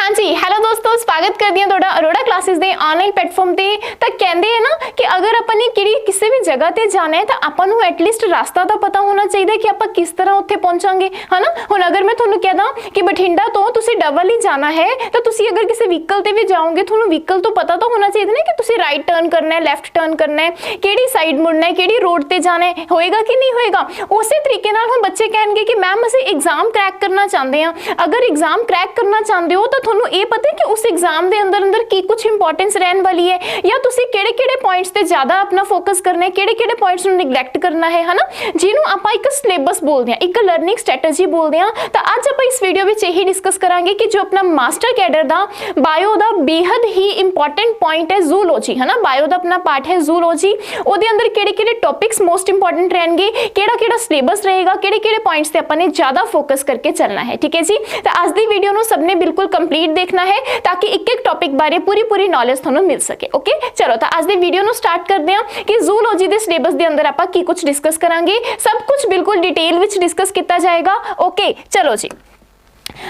हाँ जी, हेलो दोस्तों, स्वागत करदी हां तुहाडा अरोड़ा क्लासेस दे ऑनलाइन प्लेटफॉर्म ते। तां कहंदे है ना कि अगर आपां ने किसी भी जगह ते जाना है तां आपां नूं एटलीस्ट रास्ता तां पता होना चाहिए कि आपां किस तरह उत्थे पहुंचांगे, है ना। हुण अगर मैं तुहानूं कहदा कि बठिंडा तो तुसीं डबल ही जाना है तां तुसीं अगर किसी व्हीकल ते भी जाओगे तुहानूं व्हीकल तो पता तो होना चाहिए ना कि तुसीं राइट टर्न करना है, लैफ्ट टर्न करना है, किहड़ी साइड मुड़ना है, किहड़ी रोड ते जाना है, होएगा कि नहीं होएगा। उसे तरीके नाल हुण बच्चे कहणगे कि मैम असीं एग्जाम क्रैक करना चाहते हैं। अगर एग्जाम क्रैक करना चाहते हो तो ਤੁਹਾਨੂੰ ਇਹ ਪਤਾ ਹੈ कि उस एग्जाम ਦੇ अंदर ਕੀ ਕੁਝ ਇੰਪੋਰਟੈਂਸ ਰਹਿਣ ਵਾਲੀ ਹੈ ਜਾਂ ਤੁਸੀਂ ਕਿਹੜੇ ਪੁਆਇੰਟਸ ਤੇ ਜ਼ਿਆਦਾ ਆਪਣਾ ਫੋਕਸ ਕਰਨਾ ਹੈ, ਕਿਹੜੇ ਪੁਆਇੰਟਸ ਨੂੰ ਨੈਗਲੈਕਟ ਕਰਨਾ ਹੈ ਹਨਾ, ਜਿਹਨੂੰ ਆਪਾਂ ਇੱਕ ਸਿਲੇਬਸ ਬੋਲਦੇ ਹਾਂ, ਇੱਕ ਲਰਨਿੰਗ ਸਟ੍ਰੈਟਜੀ ਬੋਲਦੇ ਹਾਂ। ਤਾਂ ਅੱਜ ਆਪਾਂ ਇਸ ਵੀਡੀਓ ਵਿੱਚ ਇਹੀ ਡਿਸਕਸ ਕਰਾਂਗੇ ਕਿ ਜੋ ਆਪਣਾ ਮਾਸਟਰ ਕੈਡਰ ਦਾ ਬਾਇਓ ਦਾ ਬੇहद ਹੀ ਇੰਪੋਰਟੈਂਟ ਪੁਆਇੰਟ ਹੈ ਜ਼ੂਲੋਜੀ, ਹਨਾ। ਬਾਇਓ ਦਾ ਆਪਣਾ ਪਾਰਟ ਹੈ ਜ਼ੂਲੋਜੀ, ਉਹਦੇ ਅੰਦਰ ਕਿਹੜੇ ਟੌਪਿਕਸ ਮੋਸਟ ਇੰਪੋਰਟੈਂਟ ਰਹਿਣਗੇ, ਕਿਹੜਾ ਸਿਲੇਬਸ ਰਹੇਗਾ, ਕਿਹੜੇ ਪੁਆਇੰਟਸ ਤੇ ਆਪਾਂ ਨੇ ਜ਼ਿਆਦਾ ਫੋਕਸ ਕਰਕੇ ਚੱਲਣਾ ਹੈ, ਠੀਕ ਹੈ ਜੀ। ਤਾਂ ਅੱਜ ਦੀ ਵੀਡੀਓ ਨੂੰ ਸਭ ਨੇ ਬਿਲकुल कंप्लीट देखना है ताकि एक टॉपिक बारे पूरी नॉलेज थानू मिल सके। ओके चलो, तो आज दी वीडियो नु स्टार्ट करते हैं कि जूलॉजी दे सिलेबस दे अंदर आपां की कुछ डिस्कस करांगे। सब कुछ बिल्कुल डिटेल विच डिस्कस किया जाएगा। ओके चलो जी,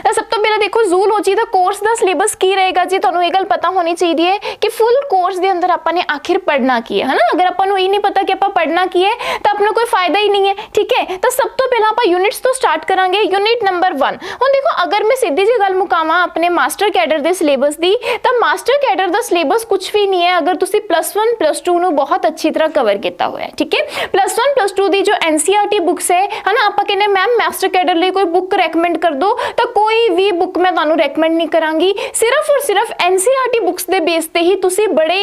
तो सब तो पहले देखो जूलॉजी का कोर्स का सिलेबस की रहेगा जी। तुहानू ये गल पता होनी चाहिए कि फुल कोर्स के अंदर आपां ने आखिर पढ़ना की है ना। अगर आपां नू ये नहीं पता कि आपां पढ़ना की है तो अपना कोई फायदा ही नहीं है, ठीक है। तो सब तो पहले आपां यूनिट्स तो स्टार्ट करांगे। यूनिट नंबर 1 हुण देखो, अगर मैं सीधी जी गल मुकावां अपने मास्टर कैडर के सिलेबस की, तो मास्टर कैडर का सिलेबस कुछ भी नहीं है अगर तुसीं +1 +2 नू बहुत अच्छी तरह कवर किया हुआ है, ठीक है। +1 +2 की जो NCERT बुक्स है ना, आपां कहने मैम मास्टर कैडर लिए कोई बुक रैकमेंड कर दो, तो कोई भी बुक मैं तुहानू रैकमेंड नहीं करांगी। सिर्फ और सिर्फ NCERT बुक्स के बेस ते ही तुसी बड़े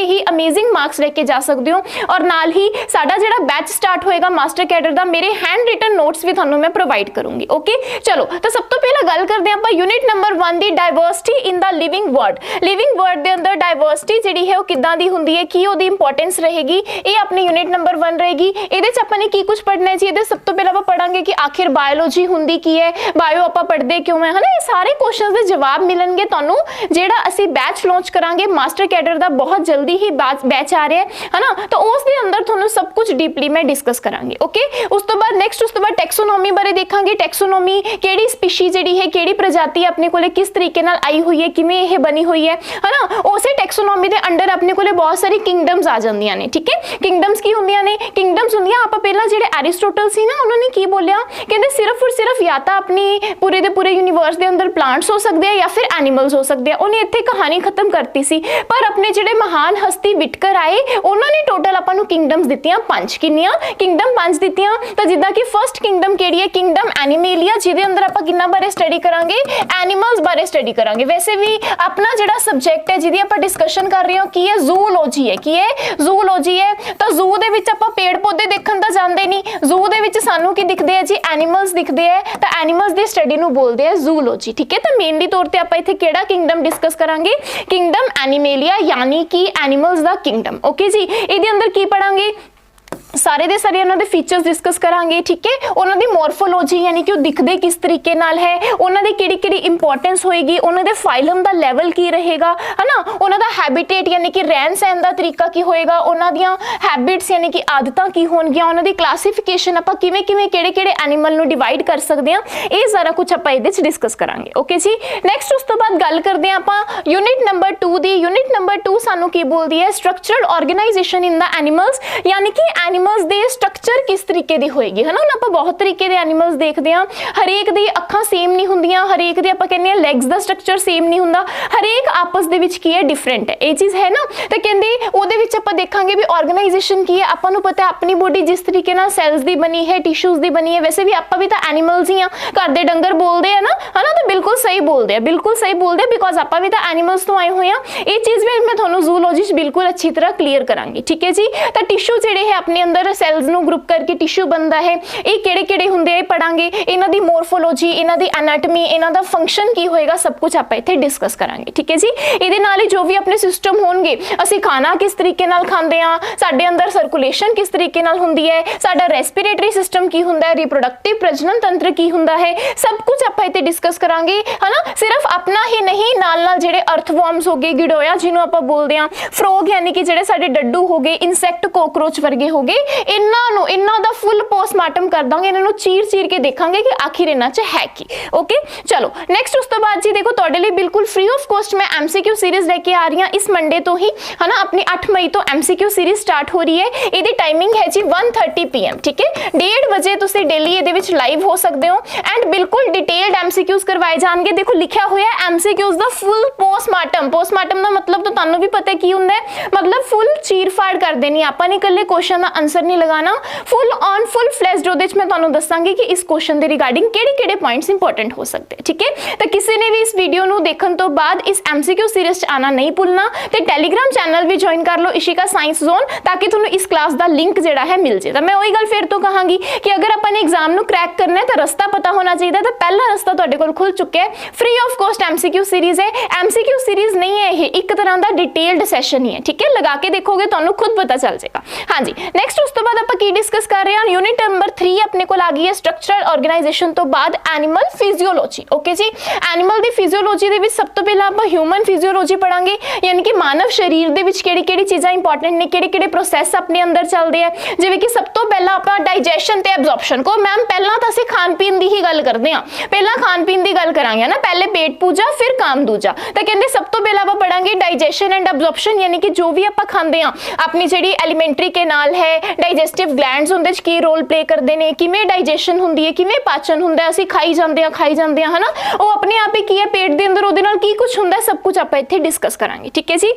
ही अमेजिंग मार्क्स लेके जा सकते हो। और नाल ही साडा जिहड़ा बैच स्टार्ट होएगा मास्टर कैडर दा, मेरे हैंड रिटन नोट्स भी तुहानू मैं प्रोवाइड करूंगी। ओके चलो, तो सब तो पहला गल करते हैं आपां यूनिट नंबर 1 दी, diversity in the living world. Living world दे अंदर डाइवर्सिटी जिहड़ी है वो किदां दी हुंदी है, की ओदी इंपॉर्टेंस रहेगी, ये अपनी यूनिट नंबर 1 रहेगी। इहदे च आपां ने की कुछ पढ़ना है जी। इहदे सब तो पहला आपां पढ़ांगे कि आखिर बायोलॉजी हुंदी की है, बायो आपां पढ़दे क्यों है ना। ये सारे क्वेश्चन के जवाब मिलणगे तुहानू जेड़ा असी बैच लॉन्च करांगे मास्टर कैडर दा, बहुत जल्दी ही बैच आ रहा है ना। तो उस दे अंदर तुहानू सब कुछ डीपली मैं डिस्कस करांगी। ओके उस तो बाद नेक्स्ट उस तो बाद टैक्सोनॉमी बारे देखांगे। टैक्सोनॉमी केड़ी स्पीशी जिहड़ी है, केड़ी प्रजाति अपने कोले किस तरीके नाल आई हुई है, किवें यह बनी हुई है ना। उसे टैक्सोनॉमी दे अंडर अपने कोले बहुत सारी किंगडम्स आ जांदियां ने, ठीक है। किंगडम्स की हुंदियां ने, किंगडम्स हुंदियां आपां पहला जिहड़े एरिस्टोटल सी ना, उन्होंने की बोलिया, कहंदे सिर्फ और सिर्फ या तां अपनी पूरे दे पूरे यूनीवर्स दे अंदर प्लांट्स हो सकते हैं या फिर एनिमल्स हो सकते हैं। उन्हें इत्थे कहानी खत्म करती सी, पर अपने जिहड़े महान हस्ती विटकर आए उन्होंने टोटल आपां नूं किंगडम्स दित्तियां 5। किन्नियां किंगडम 5 दित्तियां। तो जिद्दां कि फर्स्ट किंगडम किहड़ी है, किंगडम एनिमेलिया, जिहदे अंदर आपां किन्ना बारे स्टडी करांगे, एनिमल्स बारे स्टडी करांगे। वैसे भी अपना जिहड़ा सब्जेक्ट है जिहदी आपां डिस्कशन कर रहे हो की है, जूलॉजी है। की है जूलॉजी है। तो जू दे विच आपां पेड़ पौधे देखण तां जांदे नहीं, जू दे विच सानू की दिखदे है जी, एनिमल्स दिखदे है। तो एनिमल्स दी स्टडी नूं बोलदे है जूलॉजी, ठीक है। तो मेनली तौर पे आपां इत्थे केड़ा किंगडम डिस्कस करांगे, किंगडम एनिमेलिया, यानी कि एनिमल्स दा किंगडम। ओके जी, इहदे अंदर की पढ़ांगे, सारे दे सारे उन्हां दे फीचर्स डिस्कस करांगे, ठीक है। उन्हां दी मॉर्फोलॉजी यानी कि वो दिखदे किस तरीके नाल है, उन्हां दी किहड़ी इंपॉर्टेंस होएगी, उन्हां दे फाइलम दा लेवल की रहेगा, है ना। उन्हां दा हैबिटेट यानी कि रहन सहन दा तरीका की होएगा, उन्हां दियां हैबिट्स यानी कि आदतां की होणगियां, उन्हां दी क्लासिफिकेशन आपां किवें किहड़े एनिमल नूं डिवाइड कर सकदे हां, ये सारा कुछ आपां इहदे च डिस्कस करांगे। ओके जी, नेक्स्ट उस तो बाद गल करदे हां आपां यूनिट नंबर 2 दी। यूनिट नंबर 2 सानू की बोलदी है, structural organisation in the animals, यानी कि एनिमल्स दे स्ट्रक्चर किस तरीके दी होएगी, है ना। आपां बहुत तरीके दे एनिमल्स देखदे हां, हरेक दी अखां सेम नहीं हुंदियां, हरेक दे आपां कहने लैग्स दा स्ट्रक्चर सेम नहीं हुंदा, हरेक आपस दे विच की है डिफरेंट है, ये चीज़ है ना। तो कहंदे ओहदे विच आपां देखांगे भी ऑर्गेनाइजेशन की है। आपां नूं पता है अपनी बॉडी जिस तरीके नाल सैल्स दी बनी है, टिश्यूज़ दी बनी है, वैसे भी आपां भी तां एनिमल्स ही हां। घर दे डंगर बोलदे है ना, है ना। तो बिल्कुल सही बोलदे हैं, बिल्कुल सही बोलदे हैं, बिकॉज आपां भी तां एनिमल्स तो आए हुए हां। ये चीज़ भी मैं तुहानूं जूलॉजी बिल्कुल अच्छी तरह क्लीयर करांगी, ठीक है जी। तो टिश्यू जिहड़े है अपने अंदर सैल्स नूं ग्रुप करके टिश्यू बनता है, ये किहड़े हुंदे हैं पढ़ांगे, इन्हां दी मॉर्फोलॉजी, इन्हां दी एनाटमी, इन्हां दा फंक्शन की होएगा, सब कुछ आपां इत्थे डिस्कस करांगे, ठीक है जी। इहदे नाल ही जो भी अपने सिस्टम होणगे, असीं खाना किस तरीके नाल खांदे हां, साडे अंदर सर्कुलेशन किस तरीके नाल हुंदी है, साडा रेस्पिरेटरी सिस्टम की हुंदा है, रिप्रोडक्टिव प्रजनन तंत्र की हुंदा है, सब कुछ आपां इत्थे डिस्कस करांगे। है ना। सिर्फ अपना ही नहीं, नाल ਜਿਹੜੇ ਅਰਥਵਰਮਸ ਹੋ ਗਏ, ਗਿਡੋਇਆ ਜਿਹਨੂੰ ਆਪਾਂ ਬੋਲਦੇ ਆ, ਫਰੋਗ यानी कि ਜਿਹੜੇ ਸਾਡੇ ਡੱਡੂ ਹੋ ਗਏ, ਇਨਸੈਕਟ ਕੋਕਰੋਚ ਵਰਗੇ ਹੋ ਗਏ, ਇਹਨਾਂ ਦਾ ਫੁੱਲ ਪੋਸਟਮਾਰਟਮ ਕਰ ਦਾਂਗੇ, ਇਹਨਾਂ ਨੂੰ ਚੀਰ ਕੇ ਦੇਖਾਂਗੇ ਕਿ ਆਖਿਰ ਇਹਨਾਂ 'ਚ ਹੈ ਕੀ। ਓਕੇ ਚਲੋ ਨੈਕਸਟ ਉਸ ਤੋਂ ਬਾਅਦ ਜੀ ਦੇਖੋ ਤੁਹਾਡੇ ਲਈ ਬਿਲਕੁਲ ਫ੍ਰੀ ਆਫ ਕੋਸਟ ਮੈਂ MCQ ਸੀਰੀਜ਼ ਲੈ ਕੇ ਆ ਰਹੀ ਹਾਂ ਇਸ ਮੰਡੇ ਤੋਂ ਹੀ, है ना। अपनी 8 मई तो MCQ सीरीज स्टार्ट हो रही है। ਇਹਦੀ ਟਾਈਮਿੰਗ ਹੈ ਜੀ 1:30 PM, ठीक है। 1:30 ਵਜੇ ਤੁਸੀਂ ਡੇਲੀ ਇਹਦੇ ਵਿੱਚ ਲਾਈਵ ਹੋ ਸਕਦੇ ਹੋ ਐਂਡ ਬਿਲਕੁਲ ਡਿਟੇਲਡ MCQs ਕਰਵਾਏ ਜਾਣਗੇ। ਦੇਖੋ ਲਿਖਿਆ ਹੋਇਆ ਹੈ MCQs ਦਾ ਫੁੱਲ ਪੋਸਟਮਾਰਟਮ। ਪੋਸਟਮਾਰਟਮ ਦਾ ਮਤਲਬ ਤਾਂ ਤੁਹਾਨੂੰ ਵੀ ਪਤਾ ਕੀ ਹੁੰਦਾ ਹੈ, ਮਤਲਬ ਫੁੱਲ ਚੀਰ-ਫਾੜ ਕਰ ਦੇਣੀ। ਆਪਾਂ ਨੇ ਇਕੱਲੇ ਕੁਐਸਚਨ ਦਾ ਆਨਸਰ ਨਹੀਂ ਲਗਾਣਾ, ਫੁੱਲ ਫਲੈਸ਼ਡ ਉਹਦੇ ਵਿੱਚ ਮੈਂ ਤੁਹਾਨੂੰ ਦੱਸਾਂਗੀ ਕਿ ਇਸ ਕੁਐਸਚਨ ਦੇ ਰਿਗਾਰਡਿੰਗ ਕਿਹੜੇ ਪੁਆਇੰਟਸ ਇੰਪੋਰਟੈਂਟ ਹੋ ਸਕਦੇ, ਠੀਕ ਹੈ। ਤਾਂ ਕਿਸੇ ਨੇ ਵੀ ਇਸ ਵੀਡੀਓ ਨੂੰ ਦੇਖਣ ਤੋਂ ਬਾਅਦ ਇਸ MCQ ਸੀਰੀਜ਼ 'ਚ ਆਣਾ ਨਹੀਂ ਭੁੱਲਣਾ ਤੇ ਟੈਲੀਗ੍ਰਾਮ ਚੈਨਲ ਵੀ ज्वाइन कर लो इशिका साइंस जोन, ताकि ਤੁਹਾਨੂੰ ਇਸ ਕਲਾਸ ਦਾ ਲਿੰਕ ਜਿਹੜਾ ਹੈ ਮਿਲ ਜੇ। ਤਾਂ ਮੈਂ ਉਹੀ ਗੱਲ ਫਿਰ ਤੋਂ ਕਹਾਂਗੀ ਕਿ ਅਗਰ ਆਪਾਂ ਨੇ ਐਗਜ਼ਾਮ ਨੂੰ ਕ੍ਰੈਕ ਕਰਨਾ ਹੈ ਤਾਂ ਰਸਤਾ ਪਤਾ ਹੋਣਾ ਚਾਹੀਦਾ। ਤਾਂ ਪਹਿਲਾ ਰਸਤਾ ਤੁਹਾਡੇ ਕੋਲ ਖੁੱਲ ਚੁੱਕਿਆ ਹੈ, free of cost MCQ series ਹੈ। MCQ ਸੀਰੀਜ਼ ਨਹੀਂ ਹੈ ਇਹ, ਇੱਕ ਤਰ੍ਹਾਂ ਦਾ ਡਿਟੇਲਡ ਸੈਸ਼ਨ ਹੀ ਹੈ, ਠੀਕ ਹੈ। ਲਗਾ ਕੇ ਦੇਖੋਗੇ ਤੁਹਾਨੂੰ ਖੁਦ ਪਤਾ ਚੱਲ ਜਾਏਗਾ। ਹਾਂਜੀ ਨੈਕਸਟ ਉਸ ਤੋਂ ਬਾਅਦ ਆਪਾਂ ਕੀ ਡਿਸਕਸ ਕਰ ਰਹੇ ਹਾਂ, ਯੂਨਿਟ ਨੰਬਰ 3 ਆਪਣੇ ਕੋਲ ਆ ਗਈ ਹੈ ਸਟਰਕਚਰਲ ਆਰਗੇਨਾਈਜੇਸ਼ਨ ਤੋਂ ਬਾਅਦ ਐਨੀਮਲ ਫਿਜ਼ੀਓਲੋਜੀ। ਓਕੇ ਜੀ, ਐਨੀਮਲ ਦੀ ਫਿਜ਼ੀਓਲੋਜੀ ਦੇ ਵਿੱਚ ਸਭ ਤੋਂ ਪਹਿਲਾਂ ਆਪਾਂ ਹਿਊਮਨ ਫਿਜ਼ੀਓਲੋਜੀ ਪੜਾਂਗੇ, ਯਾਨੀ ਕਿ ਮਾਨਵ ਸਰੀਰ ਦੇ ਵਿੱਚ ਕਿਹੜੀ ਚੀਜ਼ਾਂ ਇੰਪੋਰਟੈਂਟ ਨੇ, ਕਿਹੜੇ ਪ੍ਰੋਸੈਸ ਆਪਣੇ ਅੰਦਰ ਚੱਲਦੇ ਆ। ਜਿਵੇਂ ਕਿ ਸਭ ਤੋਂ ਪਹਿਲਾਂ ਆਪਾਂ ਡਾਈਜੈਸ਼ਨ ਤੇ ਐਬਜ਼ੌਰਪਸ਼ਨ ਕੋ ਮੈਮ ਪਹਿਲਾਂ ਤਾਂ ਅਸੀਂ ਖਾਣ ਪੀਣ ਦੀ ਹੀ ਗੱਲ ਕਰਦੇ ਹਾਂ, ਪਹਿਲਾਂ ਖਾਣ ਪੀਣ ਦੀ ਗੱਲ ਕਰਾਂਗੇ ਨਾ, ਪਹਿਲੇ ਪੇਟ ਪੂਜਾ ਫਿਰ ਕਾਮ ਦੂਜਾ। ਤਾਂ ਕਹਿੰਦੇ ਸਭ ਤੋਂ ਪਹਿਲਾਂ ਆਪਾਂ ਪੜਾਂਗੇ ਡਾਈਜੈਸ਼ਨ ਐਂਡ ਐਬਜ਼ੌਰਪਸ਼ਨ, ਯਾਨੀ ਕਿ ਜੋ ਵੀ ਆਪਾਂ ਖਾਂਦੇ ਆ ਆਪਣੀ ਜਿਹੜੀ ਐਲੀਮੈਂਟਰੀ ਕੈਨਾਲ ਹੈ, ਡਾਈਜੈਸਟਿਵ ਗਲੈਂਡਸ ਉਹਦੇ ਚ ਕੀ ਰੋਲ ਪਲੇ ਕਰਦੇ ਨੇ, ਕਿਵੇਂ ਡਾਈਜੈਸ਼ਨ ਹੁੰਦੀ ਹੈ, ਕਿਵੇਂ ਪਾਚਨ ਹੁੰਦਾ, ਅਸੀਂ ਖਾਈ ਜਾਂਦੇ ਆ ਹਨਾ, ਉਹ ਆਪਣੇ ਆਪ ਹੀ ਕੀ ਹੈ ਪੇਟ ਦੇ ਅੰਦਰ, ਉਹਦੇ ਨਾਲ ਕੀ ਕੁਝ ਹੁੰਦਾ, ਸਭ ਕੁਝ ਆਪਾਂ ਇੱਥੇ डिस्कस करांगे, ठीक है जी।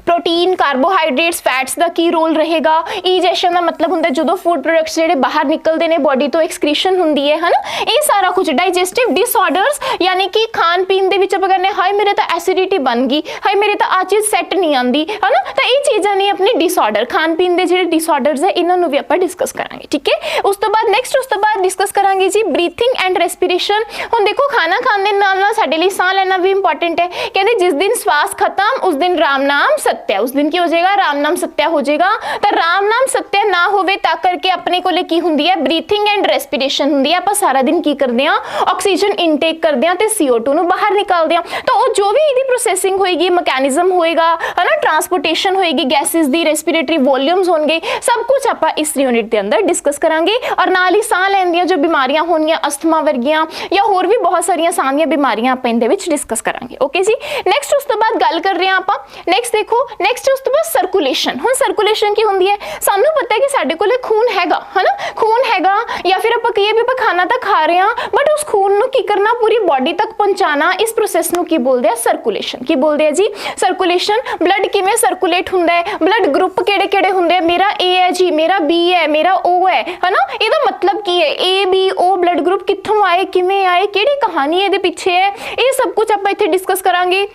प्रोटीन कार्बोहाइड्रेट्स फैट्स का की रोल रहेगा। ईजेशन का मतलब होंगे जो फूड प्रोडक्ट्स जो बाहर निकलते हैं बॉडी तो एक्सक्रीशन होंगी है ना, ये सारा कुछ। डाइजेस्टिव डिसऑर्डर्स यानी कि खान पीन के कहने हाय मेरे तो एसिडिटी बन गई, हाय मेरे तो आ चीज़ सैट नहीं आती है ना, तो ये चीज़ा ने अपने डिसऑर्डर खान पीन के जो डिसऑर्डर्स है इन्होंने भी आप डिस्कस करांगे, ठीक है। उस तो बाद नेक्स्ट उस तो बाद डिस्कस करांगे जी ब्रीथिंग एंड रेस्पिरेशन। हुण देखो खाना खाने नाल साडे लई साह लेना भी इंपॉर्टेंट है। कहते जिस दिन श्वास खत्म उस दिन राम नाम सत्य, उस दिन की हो जाएगा राम नाम सत्य हो जाएगा। तो राम नाम सत्य ना होवे ता करके अपने कोले की हुंदी है ब्रीथिंग एंड रेस्पिरेशन हुंदी है। आप सारा दिन की करते हैं ऑक्सीजन इनटेक करते हैं तो CO2 ਨੂੰ बाहर निकालते हैं। तो वो जो भी ਇਹਦੀ प्रोसैसिंग होएगी, मैकेनिज्म होएगा है ना, ट्रांसपोर्टेशन होएगी, गैसेस दी रेस्पिरेटरी वॉल्यूम्स होंगे, सब कुछ आप इस यूनिट के अंदर डिस्कस करांगे। और नाल ही साह लैण ਦੀਆਂ जो बीमारियां होणगियां अस्थमा वर्गियां या होर भी बहुत सारियां साह ਦੀਆਂ बीमारियां आप ਇਹਦੇ ਵਿੱਚ डिस्कस करांगे। ओके जी, नेक्स्ट उस तो बाद गल कर रहे हैं आप नेक्स्ट देखो नेक्स्ट उस तो बाद सर्कुलेशन। हुण सर्कुलेशन की होंदी है, सानू पता है कि साडे कोले खून हैगा है ना, खून हैगा या फिर आप कहिए भी खाना तो खा रहे हैं बट उस खून नू की करना पूरी बॉडी तक पहुंचाना, इस प्रोसैस नू की बोलते हैं सर्कुलेशन। की बोलते हैं जी सर्कुलेशन। ब्लड किवें सर्कुलेट हुंदा है, ब्लड ग्रुप केड़े हुंदे हैं, मेरा A है जी, मेरा B है, मेरा O है ना, ਇਹਦਾ मतलब की है A B O blood group कित्थों आए, किवें आए, किहड़ी कहानी ਇਹਦੇ ਪਿੱਛੇ है, ਇਹ सब कुछ ਆਪਾਂ ਇੱਥੇ डिस्कस करांगे।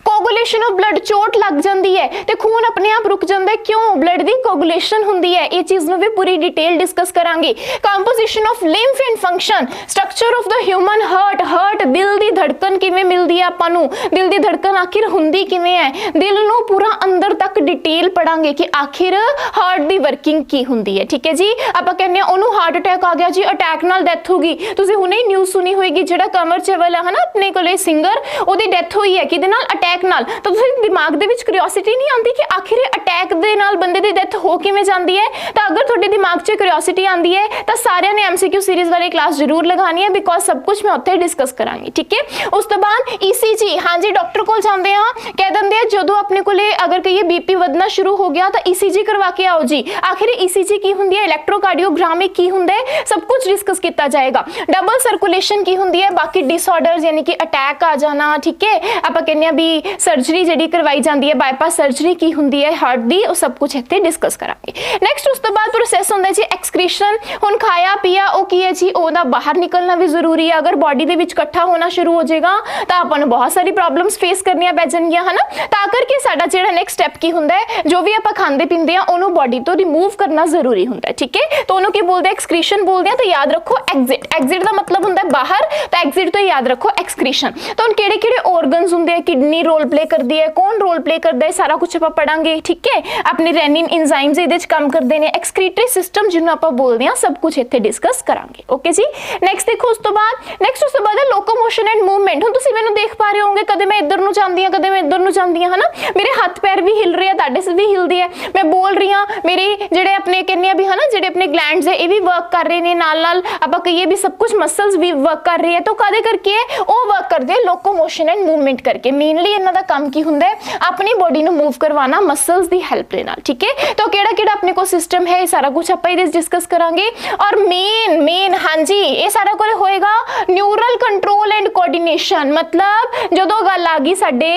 कोगुलेशन ऑफ ब्लड, चोट लग जाती है तो खून अपने आप रुक जाता है, क्यों, ब्लड की कोगुलेशन होंदी है, ये चीज़ भी पूरी डिटेल डिस्कस करांगे। Composition of lymph and function, structure of the human heart, दिल की धड़कन किवें मिलती है आपां नूं, दिल की धड़कन आखिर हुंदी किवें है, दिल नूं पूरा अंदर तक डिटेल पढ़ांगे कि आखिर हार्ट की वर्किंग की हुंदी है, ठीक है जी। आपां कहने उन्होंने हार्ट अटैक आ गया जी, अटैक नाल डेथ हो गई, तुसीं हुणे ही न्यूज़ सुनी होएगी जिहड़ा कमर चावल है ना अपने कोले सिंगर, ਉਹਦੀ डेथ हुई है कि अटैक नाल। तो दिमाग दे विच क्यूरियोसिटी नहीं आती कि आखिर अटैक दे नाल बंदे दी डेथ हो किवें जांदी है। तो अगर तुहाडे दिमाग 'च क्यूरियोसिटी आती है तो सारिਆਂ ने MCQ सीरीज़ वाली क्लास जरूर लगानी है, बिकॉज सब कुछ मैं उत्थे डिस्कस करांगी, ठीक है। उस तो बाद ECG, हाँ जी डॉक्टर कोल जांदे आ, कह दिंदे आ जदों अपने कोले अगर कहिए BP वधना शुरू हो गया तो ECG करवा के आओ जी। आखिर ECG की हुंदी है, इलैक्ट्रोकार्डियोग्राम की हुंदा है, सब कुछ डिस्कस किया जाएगा। डबल सर्कुलेशन की हुंदी है, बाकी डिसऑर्डर्स यानी कि अटैक आ जाना, ठीक है, आप कहने भी सर्जरी जी करवाई जाती है, बाईपास सर्जरी की होंगी है हार्ट दी, वो सब कुछ इतने डिस्कस करांगे। नेक्स्ट उस तो बाद प्रोसैस होंदा जी एक्सक्रीशन। हुण खाया पिया वो की है जी, ओदा बाहर निकलना भी जरूरी है। अगर बॉडी दे विच इकट्ठा होना शुरू हो जाएगा ਤਾਂ ਆਪਾਂ ਨੂੰ ਬਹੁਤ ਸਾਰੀ ਪ੍ਰੋਬਲਮਸ ਫੇਸ ਕਰਨੀਆਂ ਪੈ ਜਾਣਗੀਆਂ ਹਨਾ। ਤਾਂ ਕਰਕੇ ਸਾਡਾ ਜਿਹੜਾ ਨੈਕਸਟ ਸਟੈਪ ਕੀ ਹੁੰਦਾ ਹੈ, ਜੋ ਵੀ ਆਪਾਂ ਖਾਂਦੇ ਪੀਂਦੇ ਆ ਉਹਨੂੰ ਬੋਡੀ ਤੋਂ ਰਿਮੂਵ ਕਰਨਾ ਜ਼ਰੂਰੀ ਹੁੰਦਾ ਹੈ। ਠੀਕ ਹੈ, ਤਾਂ ਉਹਨੂੰ ਕੀ ਬੋਲਦੇ ਆ, ਐਕਸਕ੍ਰੀਸ਼ਨ ਬੋਲਦੇ ਆ। ਤਾਂ ਯਾਦ ਰੱਖੋ ਐਗਜ਼ਿਟ, ਐਗਜ਼ਿਟ ਦਾ ਮਤਲਬ ਹੁੰਦਾ ਹੈ ਬਾਹਰ, ਤਾਂ ਐਗਜ਼ਿਟ ਤੋਂ ਯਾਦ ਰੱਖੋ ਐਕਸਕ੍ਰੀਸ਼ਨ। ਤਾਂ ਹੁਣ ਕਿਹੜੇ ਕਿਹੜੇ organs ਹੁੰਦੇ ਆ, ਕਿਡਨੀ ਰੋਲ ਪਲੇ ਕਰਦੀ ਹੈ, ਕੌਣ ਰੋਲ ਪਲੇ ਕਰਦਾ ਹੈ, ਸਾਰਾ ਕੁਝ ਆਪਾਂ ਪੜਾਂਗੇ। ਠੀਕ ਹੈ, ਆਪਣੇ ਰੈਨਿਨ ਇੰਜ਼ਾਈਮਸ ਇਹਦੇ 'ਚ ਕੰਮ ਕਰਦੇ ਨੇ, ਐਕਸਕ੍ਰੀਟਰੀ ਸਿਸਟਮ ਜਿਹਨੂੰ ਆਪਾਂ ਬੋਲਦੇ ਆ, ਸਭ ਕੁਝ ਇੱਥੇ ਡਿਸਕਸ ਕਰਾਂਗੇ। ਓਕੇ ਜੀ, ਨੈਕਸਟ ਦੇਖੋ ਉਸ ਤੋਂ ਬਾਅਦ ਲੋਕੋਮੋਸ਼ਨ ਐਂਡ ਮੂਵਮੈਂਟ। ਹੁਣ ਤੁਸੀਂ ਮੈਨੂੰ ਦੇਖ ਪਾ ਰਹੇ ਹੋਗੇ, ਕਦੇ ਮੈਂ ਇੱਧਰ ਨੂੰ ਜਾਂਦੀ ਹਾਂ, ਕਦੇ ਮੈਂ ਇੱਧਰ ਨੂੰ ਜਾਂਦੀ ਹਾਂ ਹਨਾ। ਮੇਰੇ ਹੱਥ ਪੈਰ ਵੀ ਹਿਲ ਰਹੇ ਆ, ਤੁਹਾਡੇ ਸੇ ਵੀ ਹਿਲਦੇ ਆ, ਮੈਂ ਬੋਲ ਰਹੀ ਹਾਂ, ਮੇਰੇ ਜਿਹੜੇ ਆਪਣੇ ਕਹਿੰਦੇ ਆ ਵੀ ਹਨਾ, ਜਿਹੜੇ ਆਪਣੇ ਗਲੈਂਡਸ ਹੈ ਇਹ ਵੀ ਵਰਕ ਕਰ ਰਹੇ ਨੇ, ਨਾਲ ਨਾਲ ਆਪਾਂ ਕਹੀਏ ਵੀ ਸਭ ਕੁਝ ਮਸਲਸ ਵੀ ਵਰਕ ਕਰ ਰਹੇ ਹੈ। ਤਾਂ ਕਾਹਦੇ ਕਰਕੇ ਹੈ, ਉਹ ਵਰਕ ਕਰਦੇ ਲੋਕੋਮੋਸ਼ਨ ਐਂਡ ਮੂਵਮੈਂਟ ਕਰਕੇ। ਮੇਨਲੀ ਇਹਨਾਂ ਦਾ ਕੰਮ ਕੀ ਹੁੰਦਾ ਹੈ, ਆਪਣੀ ਬੋਡੀ ਨੂੰ मूव करवाना मसल्स ਦੀ हेल्प ਦੇ ਨਾਲ। ठीक है, तो ਕਿਹੜਾ ਕਿਹੜਾ ਆਪਣੇ ਕੋਲ ਸਿਸਟਮ ਹੈ, ਇਹ ਸਾਰਾ ਕੁਝ ਆਪਾਂ ਇਹਦੇ ਡਿਸਕਸ ਕਰਾਂਗੇ। ਔਰ ਮੇਨ ਹਾਂਜੀ ਇਹ ਸਾਰਾ ਕੁਝ ਹੋਏਗਾ ਨਿਊਰਲ ਕੰਟਰੋਲ ਐਂਡ ਕੋਆਰਡੀਨੇਸ਼ਨ। मतलब ਜਦੋਂ ਗੱਲ ਆ ਗਈ ਸਾਡੇ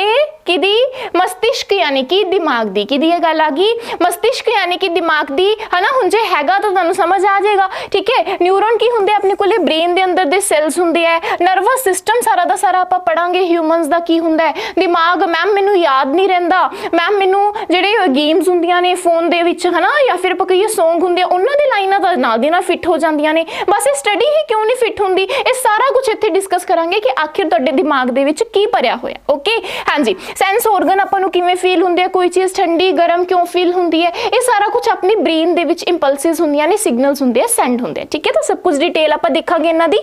ਕਿਹਦੀ, ਮਸਤਿਸ਼ਕ ਯਾਨੀ ਕਿ ਦਿਮਾਗ ਦੀ। ਕਿਹਦੀ ਇਹ ਗੱਲ ਆ ਗਈ, ਮਸਤਿਸ਼ਕ ਯਾਨੀ ਕਿ ਦਿਮਾਗ ਦੀ ਹਨਾ। ਹੁਣ ਜੇ ਹੈਗਾ ਤਾਂ ਤੁਹਾਨੂੰ ਸਮਝ ਆ ਜਾਏਗਾ। ਠੀਕ ਹੈ, ਨਿਊਰੋਨ ਕੀ ਹੁੰਦੇ ਆਪਣੇ ਕੋਲੇ, ਬ੍ਰੇਨ ਦੇ ਅੰਦਰ ਦੇ ਸੈਲਸ ਹੁੰਦੇ ਆ। ਨਰਵਸ ਸਿਸਟਮ ਸਾਰਾ ਦਾ ਸਾਰਾ ਆਪਾਂ ਪੜਾਂਗੇ, ਹਿਊਮਨਸ ਦਾ ਕੀ ਹੁੰਦਾ ਹੈ। ਦਿਮਾਗ ਮੈਮ ਮੈਨੂੰ ਯਾਦ ਨਹੀਂ ਰਹਿੰਦਾ, ਮੈਮ ਮੈਨੂੰ ਜਿਹੜੇ ਗੇਮਸ ਹੁੰਦੀਆਂ ਨੇ ਫੋਨ ਦੇ ਵਿੱਚ ਹਨਾ, ਜਾਂ ਫਿਰ ਆਪਾਂ ਕਹੀਏ ਸੌਂਗ ਹੁੰਦੇ ਆ, ਉਹਨਾਂ ਦੀ ਲਾਈਨਾਂ ਤਾਂ ਨਾਲ ਦੀ ਨਾਲ ਫਿੱਟ ਹੋ ਜਾਂਦੀਆਂ ਨੇ। ਬਸ ਇਹ ਸਟੱਡੀ ਹੀ ਕਿਉਂ ਨਹੀਂ ਫਿੱਟ ਹੁੰਦੀ, ਇਹ ਸਾਰਾ ਕੁਝ ਇੱਥੇ ਡਿਸਕਸ ਕਰਾਂਗੇ ਕਿ ਆਖਿਰ ਤੁਹਾਡੇ ਦਿਮਾਗ ਦੇ ਵਿੱਚ ਕੀ ਭਰਿਆ ਹੋਇਆ। ਓਕੇ ਹਾਂਜੀ, ਸੈਂਸ ਆਰਗਨ ਆਪਾਂ ਨੂੰ ਕਿਵੇਂ ਫੀਲ ਹੁੰਦੇ ਆ, ਕੋਈ ਚੀਜ਼ ਠੰਡੀ ਗਰਮ ਕਿਉਂ ਫੀਲ ਹੁੰਦੀ ਹੈ, ਇਹ ਸਾਰਾ ਕੁਝ ਆਪਣੀ ਬ੍ਰੇਨ ਦੇ ਵਿੱਚ ਇੰਪਲਸਿਸ ਹੁੰਦੀਆਂ ਨੇ, ਸਿਗਨਲਸ ਹੁੰਦੇ ਆ, ਸੈਂਡ ਹੁੰਦੇ ਆ। ਠੀਕ ਹੈ, ਤਾਂ ਸਭ ਕੁਝ ਡਿਟੇਲ ਆਪਾਂ ਦੇਖਾਂਗੇ ਇਹਨਾਂ ਦੀ।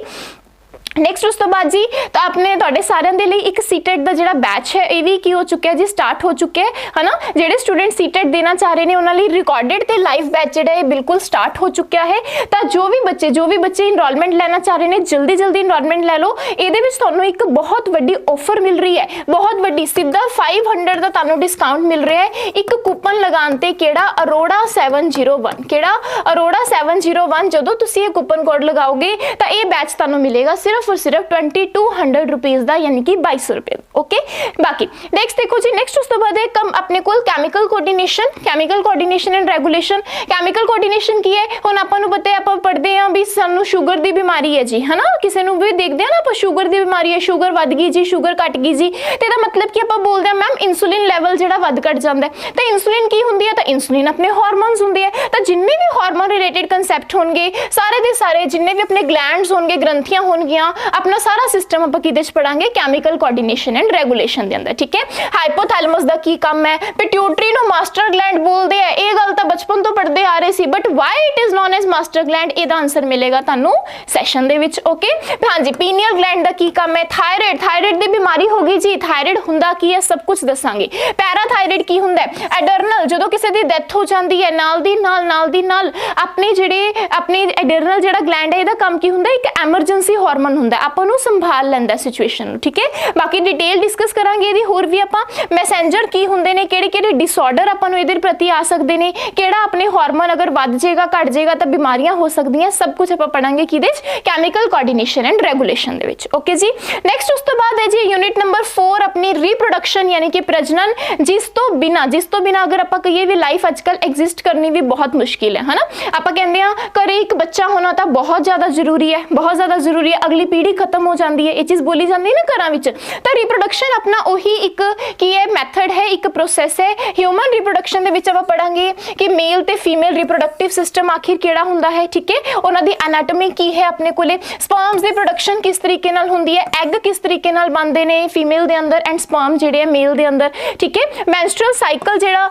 ਨੈਕਸਟ ਉਸ ਤੋਂ ਬਾਅਦ ਜੀ ਤਾਂ ਆਪਣੇ ਤੁਹਾਡੇ ਸਾਰਿਆਂ ਦੇ ਲਈ ਇੱਕ ਸੀਟੈਟ ਦਾ ਜਿਹੜਾ ਬੈਚ ਹੈ ਇਹ ਵੀ ਕੀ ਹੋ ਚੁੱਕਿਆ ਜੀ, ਸਟਾਰਟ ਹੋ ਚੁੱਕਿਆ ਹੈ ਹਨਾ। ਜਿਹੜੇ ਸਟੂਡੈਂਟ ਸੀਟੈਟ ਦੇਣਾ ਚਾਹ ਰਹੇ ਨੇ ਉਹਨਾਂ ਲਈ ਰਿਕਾਰਡਡ ਤੇ ਲਾਈਵ ਬੈਚ ਜਿਹੜਾ ਇਹ ਬਿਲਕੁਲ ਸਟਾਰਟ ਹੋ ਚੁੱਕਿਆ ਹੈ। ਤਾਂ ਜੋ ਵੀ ਬੱਚੇ ਇਨਰੋਲਮੈਂਟ ਲੈਣਾ ਚਾਹ ਰਹੇ ਨੇ, ਜਲਦੀ ਇਨਰੋਲਮੈਂਟ ਲੈ ਲਓ। ਇਹਦੇ ਵਿੱਚ ਤੁਹਾਨੂੰ ਇੱਕ ਬਹੁਤ ਵੱਡੀ ਆਫਰ ਮਿਲ ਰਹੀ ਹੈ, ਬਹੁਤ ਵੱਡੀ, ਸਿੱਧਾ 500 ਦਾ ਤੁਹਾਨੂੰ ਡਿਸਕਾਊਂਟ ਮਿਲ ਰਿਹਾ ਹੈ ਇੱਕ ਕੂਪਨ ਲਗਾਉਣ ਤੇ। ਕਿਹੜਾ, ਅਰੋੜਾ 701। ਕਿਹੜਾ, ਅਰੋੜਾ 701। ਜਦੋਂ ਤੁਸੀਂ ਇਹ ਕੂਪਨ ਕੋਡ ਲਗਾਓਗੇ ਤਾਂ ਇਹ ਬੈਚ ਤੁਹਾਨੂੰ ਮਿਲੇਗਾ ਸਿਰਫ और सिर्फ 2200 रुपीज ਦਾ, यानी कि 2200 रुपए। ओके, बाकी नेक्स्ट देखो जी, नेक्स्ट उस तो बाद है कम अपने कोल chemical coordination and regulation. Chemical coordination की है, हुण आपां नूं पता है, आपां पढ़दे हां भी सानू शुगर दी बीमारी है जी है ना, किसी नूं भी देखदे हां ना आपां शुगर दी बीमारी है, शुगर वध गई जी, शुगर घट गई जी, ते दा मतलब कि आपां बोलदे हां मैम इंसुलिन लेवल जिहड़ा वध घट जांदा है। तां इंसुलिन की हुंदी है, तां इंसुलिन अपने हार्मोन्स हुंदे है। तां जिन्ने भी हार्मोन रिलेटेड कंसैप्ट होणगे, सारे दे सारे जिन्ने भी अपने ग्लैंड्स होणगे, ग्रंथियां होणगियां, अपना सारा सिस्टम ਆਪਾਂ ਕਿਹਦੇ ਚ ਪੜਾਂਗੇ, ਕੈਮੀਕਲ ਕੋਆਰਡੀਨੇਸ਼ਨ ਐਂਡ ਰੈਗੂਲੇਸ਼ਨ ਦੇ ਅੰਦਰ। ਠੀਕ ਹੈ, ਹਾਈਪੋਥੈਲਮਸ ਦਾ ਕੀ ਕੰਮ ਹੈ, ਪਿਟਿਊਟਰੀ ਨੂੰ ਮਾਸਟਰ ਗਲੈਂਡ ਬੋਲਦੇ ਆ। ਇਹ ਗੱਲ ਤਾਂ ਬਚਪਨ ਤੋਂ ਪੜ੍ਹਦੇ ਆ ਰਹੇ ਸੀ, but why it is known as master gland, ਇਹਦਾ ਆਨਸਰ ਮਿਲੇਗਾ ਤੁਹਾਨੂੰ ਸੈਸ਼ਨ ਦੇ ਵਿੱਚ। ਓਕੇ ਹਾਂਜੀ, ਪੀਨੀਅਲ ਗਲੈਂਡ ਦਾ ਕੀ ਕੰਮ ਹੈ, ਥਾਇਰਾਇਡ ਦੀ ਬਿਮਾਰੀ ਹੋ ਗਈ ਜੀ, ਥਾਇਰਾਇਡ ਹੁੰਦਾ ਕੀ ਹੈ ਸਭ ਕੁਝ ਦੱਸਾਂਗੇ। ਪੈਰਾਥਾਇਰਾਇਡ ਕੀ ਹੁੰਦਾ ਹੈ, ਐਡਰਨਲ, ਜਦੋਂ ਕਿਸੇ ਦੀ ਡੈਥ ਹੋ ਜਾਂਦੀ ਹੈ ਨਾਲ ਦੀ ਨਾਲ ਆਪਣੇ ਐਡਰਨਲ ਜਿਹੜਾ ਗਲੈਂਡ ਹੈ ਇਹਦਾ ਕੰਮ ਕੀ ਹੁੰਦਾ, ਇੱਕ ਐਮਰਜੈਂਸੀ ਹਾਰਮੋਨ ਹੁੰਦਾ, ਆਪਾਂ ਨੂੰ ਸੰਭਾਲ ਲੈਂਦਾ ਸਿਚੁਏਸ਼ਨ ਨੂੰ। ਠੀਕ ਹੈ, ਬਾਕੀ ਡਿਟੇਲ ਡਿਸਕਸ ਕਰਾਂਗੇ ਇਹਦੀ। ਹੋਰ ਵੀ ਆਪਾਂ ਮੈਸੇਂਜਰ ਕੀ ਹੁੰਦੇ ਨੇ, ਕਿਹੜੇ ਡਿਸਆਰਡਰ ਆਪਾਂ ਨੂੰ ਇਹਦੇ ਪ੍ਰਤੀ ਆ ਸਕਦੇ ਨੇ, ਕਿਹੜਾ ਆਪਣੇ ਹਾਰਮੋਨ ਅਗਰ ਵੱਧ ਜਾਏਗਾ ਘਟ ਜਾਏਗਾ ਤਾਂ ਬਿਮਾਰੀਆਂ ਹੋ ਸਕਦੀਆਂ, ਸਭ ਕੁਝ ਆਪਾਂ ਪੜਾਂਗੇ ਕਿਹਦੇ ਚ, ਕੈਮੀਕਲ ਕੋਆਰਡੀਨੇਸ਼ਨ ਐਂਡ ਰੈਗੂਲੇਸ਼ਨ ਦੇ ਵਿੱਚ। ਓਕੇ ਜੀ, ਨੈਕਸਟ ਉਸ ਤੋਂ ਬਾਅਦ ਹੈ ਜੀ ਯੂਨਿਟ ਨੰਬਰ 4 ਆਪਣੀ ਰੀਪਰੋਡਕਸ਼ਨ ਯਾਨੀ ਕਿ ਪ੍ਰਜਨਨ, ਜਿਸ ਤੋਂ ਬਿਨਾ ਅਗਰ ਆਪਾਂ ਕਹੀਏ ਵੀ ਲਾਈਫ ਅੱਜਕੱਲ ਐਗਜ਼ਿਸਟ ਕਰਨੀ ਵੀ ਬਹੁਤ ਮੁਸ਼ਕਿਲ ਹੈ ਹਨਾ। ਆਪਾਂ ਕਹਿੰਦੇ ਆ ਘਰੇ ਇੱਕ ਬੱਚਾ ਹੋਣਾ ਤਾਂ ਬਹੁਤ ਜ਼ਿਆਦਾ ਜ਼ਰੂਰੀ ਹੈ, ਬਹੁਤ ਜ਼ਿਆਦਾ ਜ਼ਰੂਰੀ ਹੈ, ਅਗਲੀ ਪੀੜ੍ਹੀ ਖਤਮ ਹੋ ਜਾਂਦੀ ਹੈ, ਇਹ ਚੀਜ਼ ਬੋਲੀ ਜਾਂਦੀ ਹੈ ਨਾ ਘਰਾਂ ਵਿੱਚ। ਤਾਂ ਰੀਪਰੋਡਕਸ਼ਨ ਆਪਣਾ ਉਹੀ ਇੱਕ ਕੀ ਹੈ, ਮੈਥਡ ਹੈ, ਇੱਕ ਪ੍ਰੋਸੈਸ ਹੈ। ਹਿਊਮਨ ਰੀਪਰੋਡਕਸ਼ਨ ਦੇ ਵਿੱਚ ਆਪਾਂ ਪੜਾਂਗੇ ਕਿ ਮੇਲ ਤੇ ਫੀਮੇਲ ਰੀਪਰੋਡਕਟਿਵ ਸਿਸਟਮ ਆਖਿਰ ਕਿਹੜਾ ਹੁੰਦਾ ਹੈ। ਠੀਕ ਹੈ, ਉਹਨਾਂ ਦੀ ਐਨਾਟੋਮੀ ਕੀ ਹੈ ਆਪਣੇ ਕੋਲੇ, ਸਪਰਮਸ ਦੀ ਪ੍ਰੋਡਕਸ਼ਨ ਕਿਸ ਤਰੀਕੇ ਨਾਲ ਹੁੰਦੀ ਹੈ, ਐਗ ਕਿਸ ਤਰੀਕੇ ਨਾਲ ਬਣਦੇ ਨੇ ਫੀਮੇਲ ਦੇ ਅੰਦਰ ਐਂਡ ਸਪਰਮ ਜਿਹੜੇ ਆ ਮੇਲ ਦੇ ਅੰਦਰ। ਠੀਕ ਹੈ, ਮੈਂਸਟਰਲ ਸਾਈਕਲ ਜਿਹੜਾ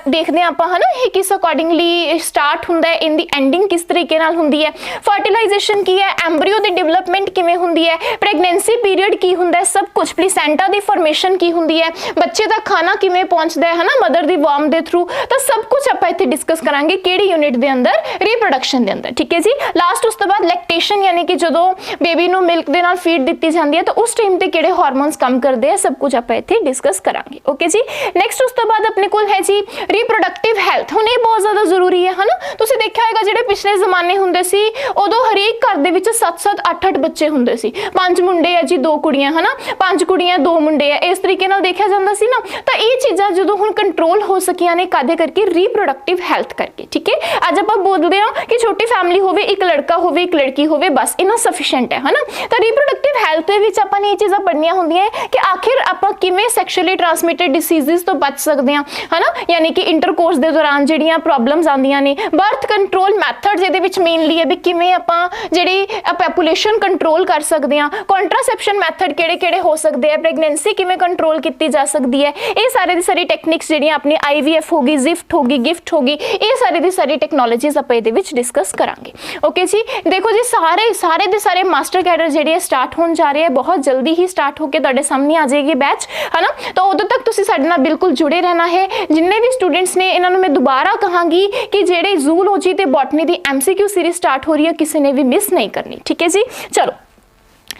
ਦੇਖਦੇ ਆ ਆਪਾਂ ਹਨਾ, ਇਹ ਕਿਸ ਅਕੋਰਡਿੰਗਲੀ ਸਟਾਰਟ ਹੁੰਦਾ ਹੈ, ਇਹਦੀ ਐਂਡਿੰਗ ਕਿਸ ਤਰੀਕੇ ਨਾਲ ਹੁੰਦੀ ਹੈ। ਫਰਟੀਲਾਈਜੇਸ਼ਨ ਕੀ ਹੈ, ਐਮਬ੍ਰੀਓ ਦੀ ਡਿਵੈਲਪਮੈਂਟ ਕਿਵੇਂ ਹੁੰਦੀ ਹੈ, ਪ੍ਰੈਗਨੈਂਸੀ ਪੀਰੀਅਡ ਕੀ ਹੁੰਦਾ ਹੈ, ਸਭ ਕੁਝ। ਪਲੇਸੈਂਟਾ ਦੀ ਫਾਰਮੇਸ਼ਨ ਕੀ ਹੁੰਦੀ ਹੈ, ਬੱਚੇ ਦਾ ਖਾਣਾ ਕਿਵੇਂ ਪਹੁੰਚਦਾ ਹੈ ਹਨਾ, ਮਦਰ ਦੀ ਵਾਰਮ ਦੇ ਥਰੂ। ਤਾਂ ਸਭ ਕੁਝ ਆਪਾਂ ਇੱਥੇ ਡਿਸਕਸ ਕਰਾਂਗੇ ਕਿਹੜੀ ਯੂਨਿਟ ਦੇ ਅੰਦਰ, ਰੀਪਰੋਡਕਸ਼ਨ ਦੇ ਅੰਦਰ। ਠੀਕ ਹੈ ਜੀ, ਲਾਸਟ ਉਸ ਤੋਂ ਬਾਅਦ ਲੈਕਟੇਸ਼ਨ ਯਾਨੀ ਕਿ ਜਦੋਂ ਬੇਬੀ ਨੂੰ ਮਿਲਕ ਦੇ ਨਾਲ ਫੀਡ ਦਿੱਤੀ ਜਾਂਦੀ ਹੈ ਤਾਂ ਉਸ ਟਾਈਮ ਤੇ ਕਿਹੜੇ ਹਾਰਮੋਨਸ ਕੰਮ ਕਰਦੇ ਆ, ਸਭ कुछ आप इत्थे डिस्कस करांगे। ओके जी, नैक्सट उस तो बाद अपने कोल है जी रिप्रोडक्टिव हैल्थ। हुण ये बहुत ज़्यादा जरूरी है ना। तुसीं देखिआ होएगा जिहड़े पिछले जमाने हुंदे सी उदों हरेक घर दे विच 7-7 8-8 बच्चे हुंदे सी, 5 मुंडे है जी 2 कुड़ियां है ना, 5 कुड़ियां 2 मुंडे है, इस तरीके नाल देखिआ जांदा सी ना। तां ये चीज़ां जदों हुण कंट्रोल हो सकियां ने कादे करके रिप्रोडक्टिव हैल्थ करके। ठीक है, अज आपां बोलदे हां कि छोटी फैमिली होवे, एक लड़का होवे एक लड़की होवे, बस इन्ना सफिशिएंट है ना। तो रिप्रोडक्टिव हैल्थ दे विच आपां ने ये चीज़ां पढ़नियां हुंदियां कि आखिर आपां किवें सैक्शुअली ट्रांसमिटेड डिसीजेस तो बच सकदे हां है ना, यानी कि इंटरकोर्स दे दौरान जिहड़ियां प्रॉब्लम्स आंदियां ने। बर्थ कंट्रोल मैथड्स इहदे विच मेनली है भी किवें आपां जिहड़ी पॉपुलेशन कंट्रोल कर सकदे हां, कॉन्ट्रासैप्शन मैथड किहड़े-किहड़े हो सकदे हैं, प्रेगनेंसी किवें कंट्रोल कीती जा सकदी है। ये सारे दी सारी टेक्निक्स जिहड़ियां अपनी IVF होगी, जिफ्ट होगी, गिफ्ट होगी, ये सारी दी सारी टेक्नोलॉजीज आपां इहदे विच डिस्कस करांगे। ओके जी, देखो जी सारे दे सारे मास्टर कैडर जिहड़े स्टार्ट होण जा रहे हैं, बहुत जल्दी ही स्टार्ट होकर तुहाडे सामने आ जाएगी बैच है ना। तो उदों तक तुसीं साडे नाल बिल्कुल जुड़े रहना है। जिन्ने भी स्टूडेंट्स ने इन्हां नूं मैं दोबारा कहांगी कि जिहड़े जूलॉजी ते बॉटनी दी MCQ सीरीज स्टार्ट हो रही है, किसी ने भी मिस नहीं करनी। ठीक है जी, चलो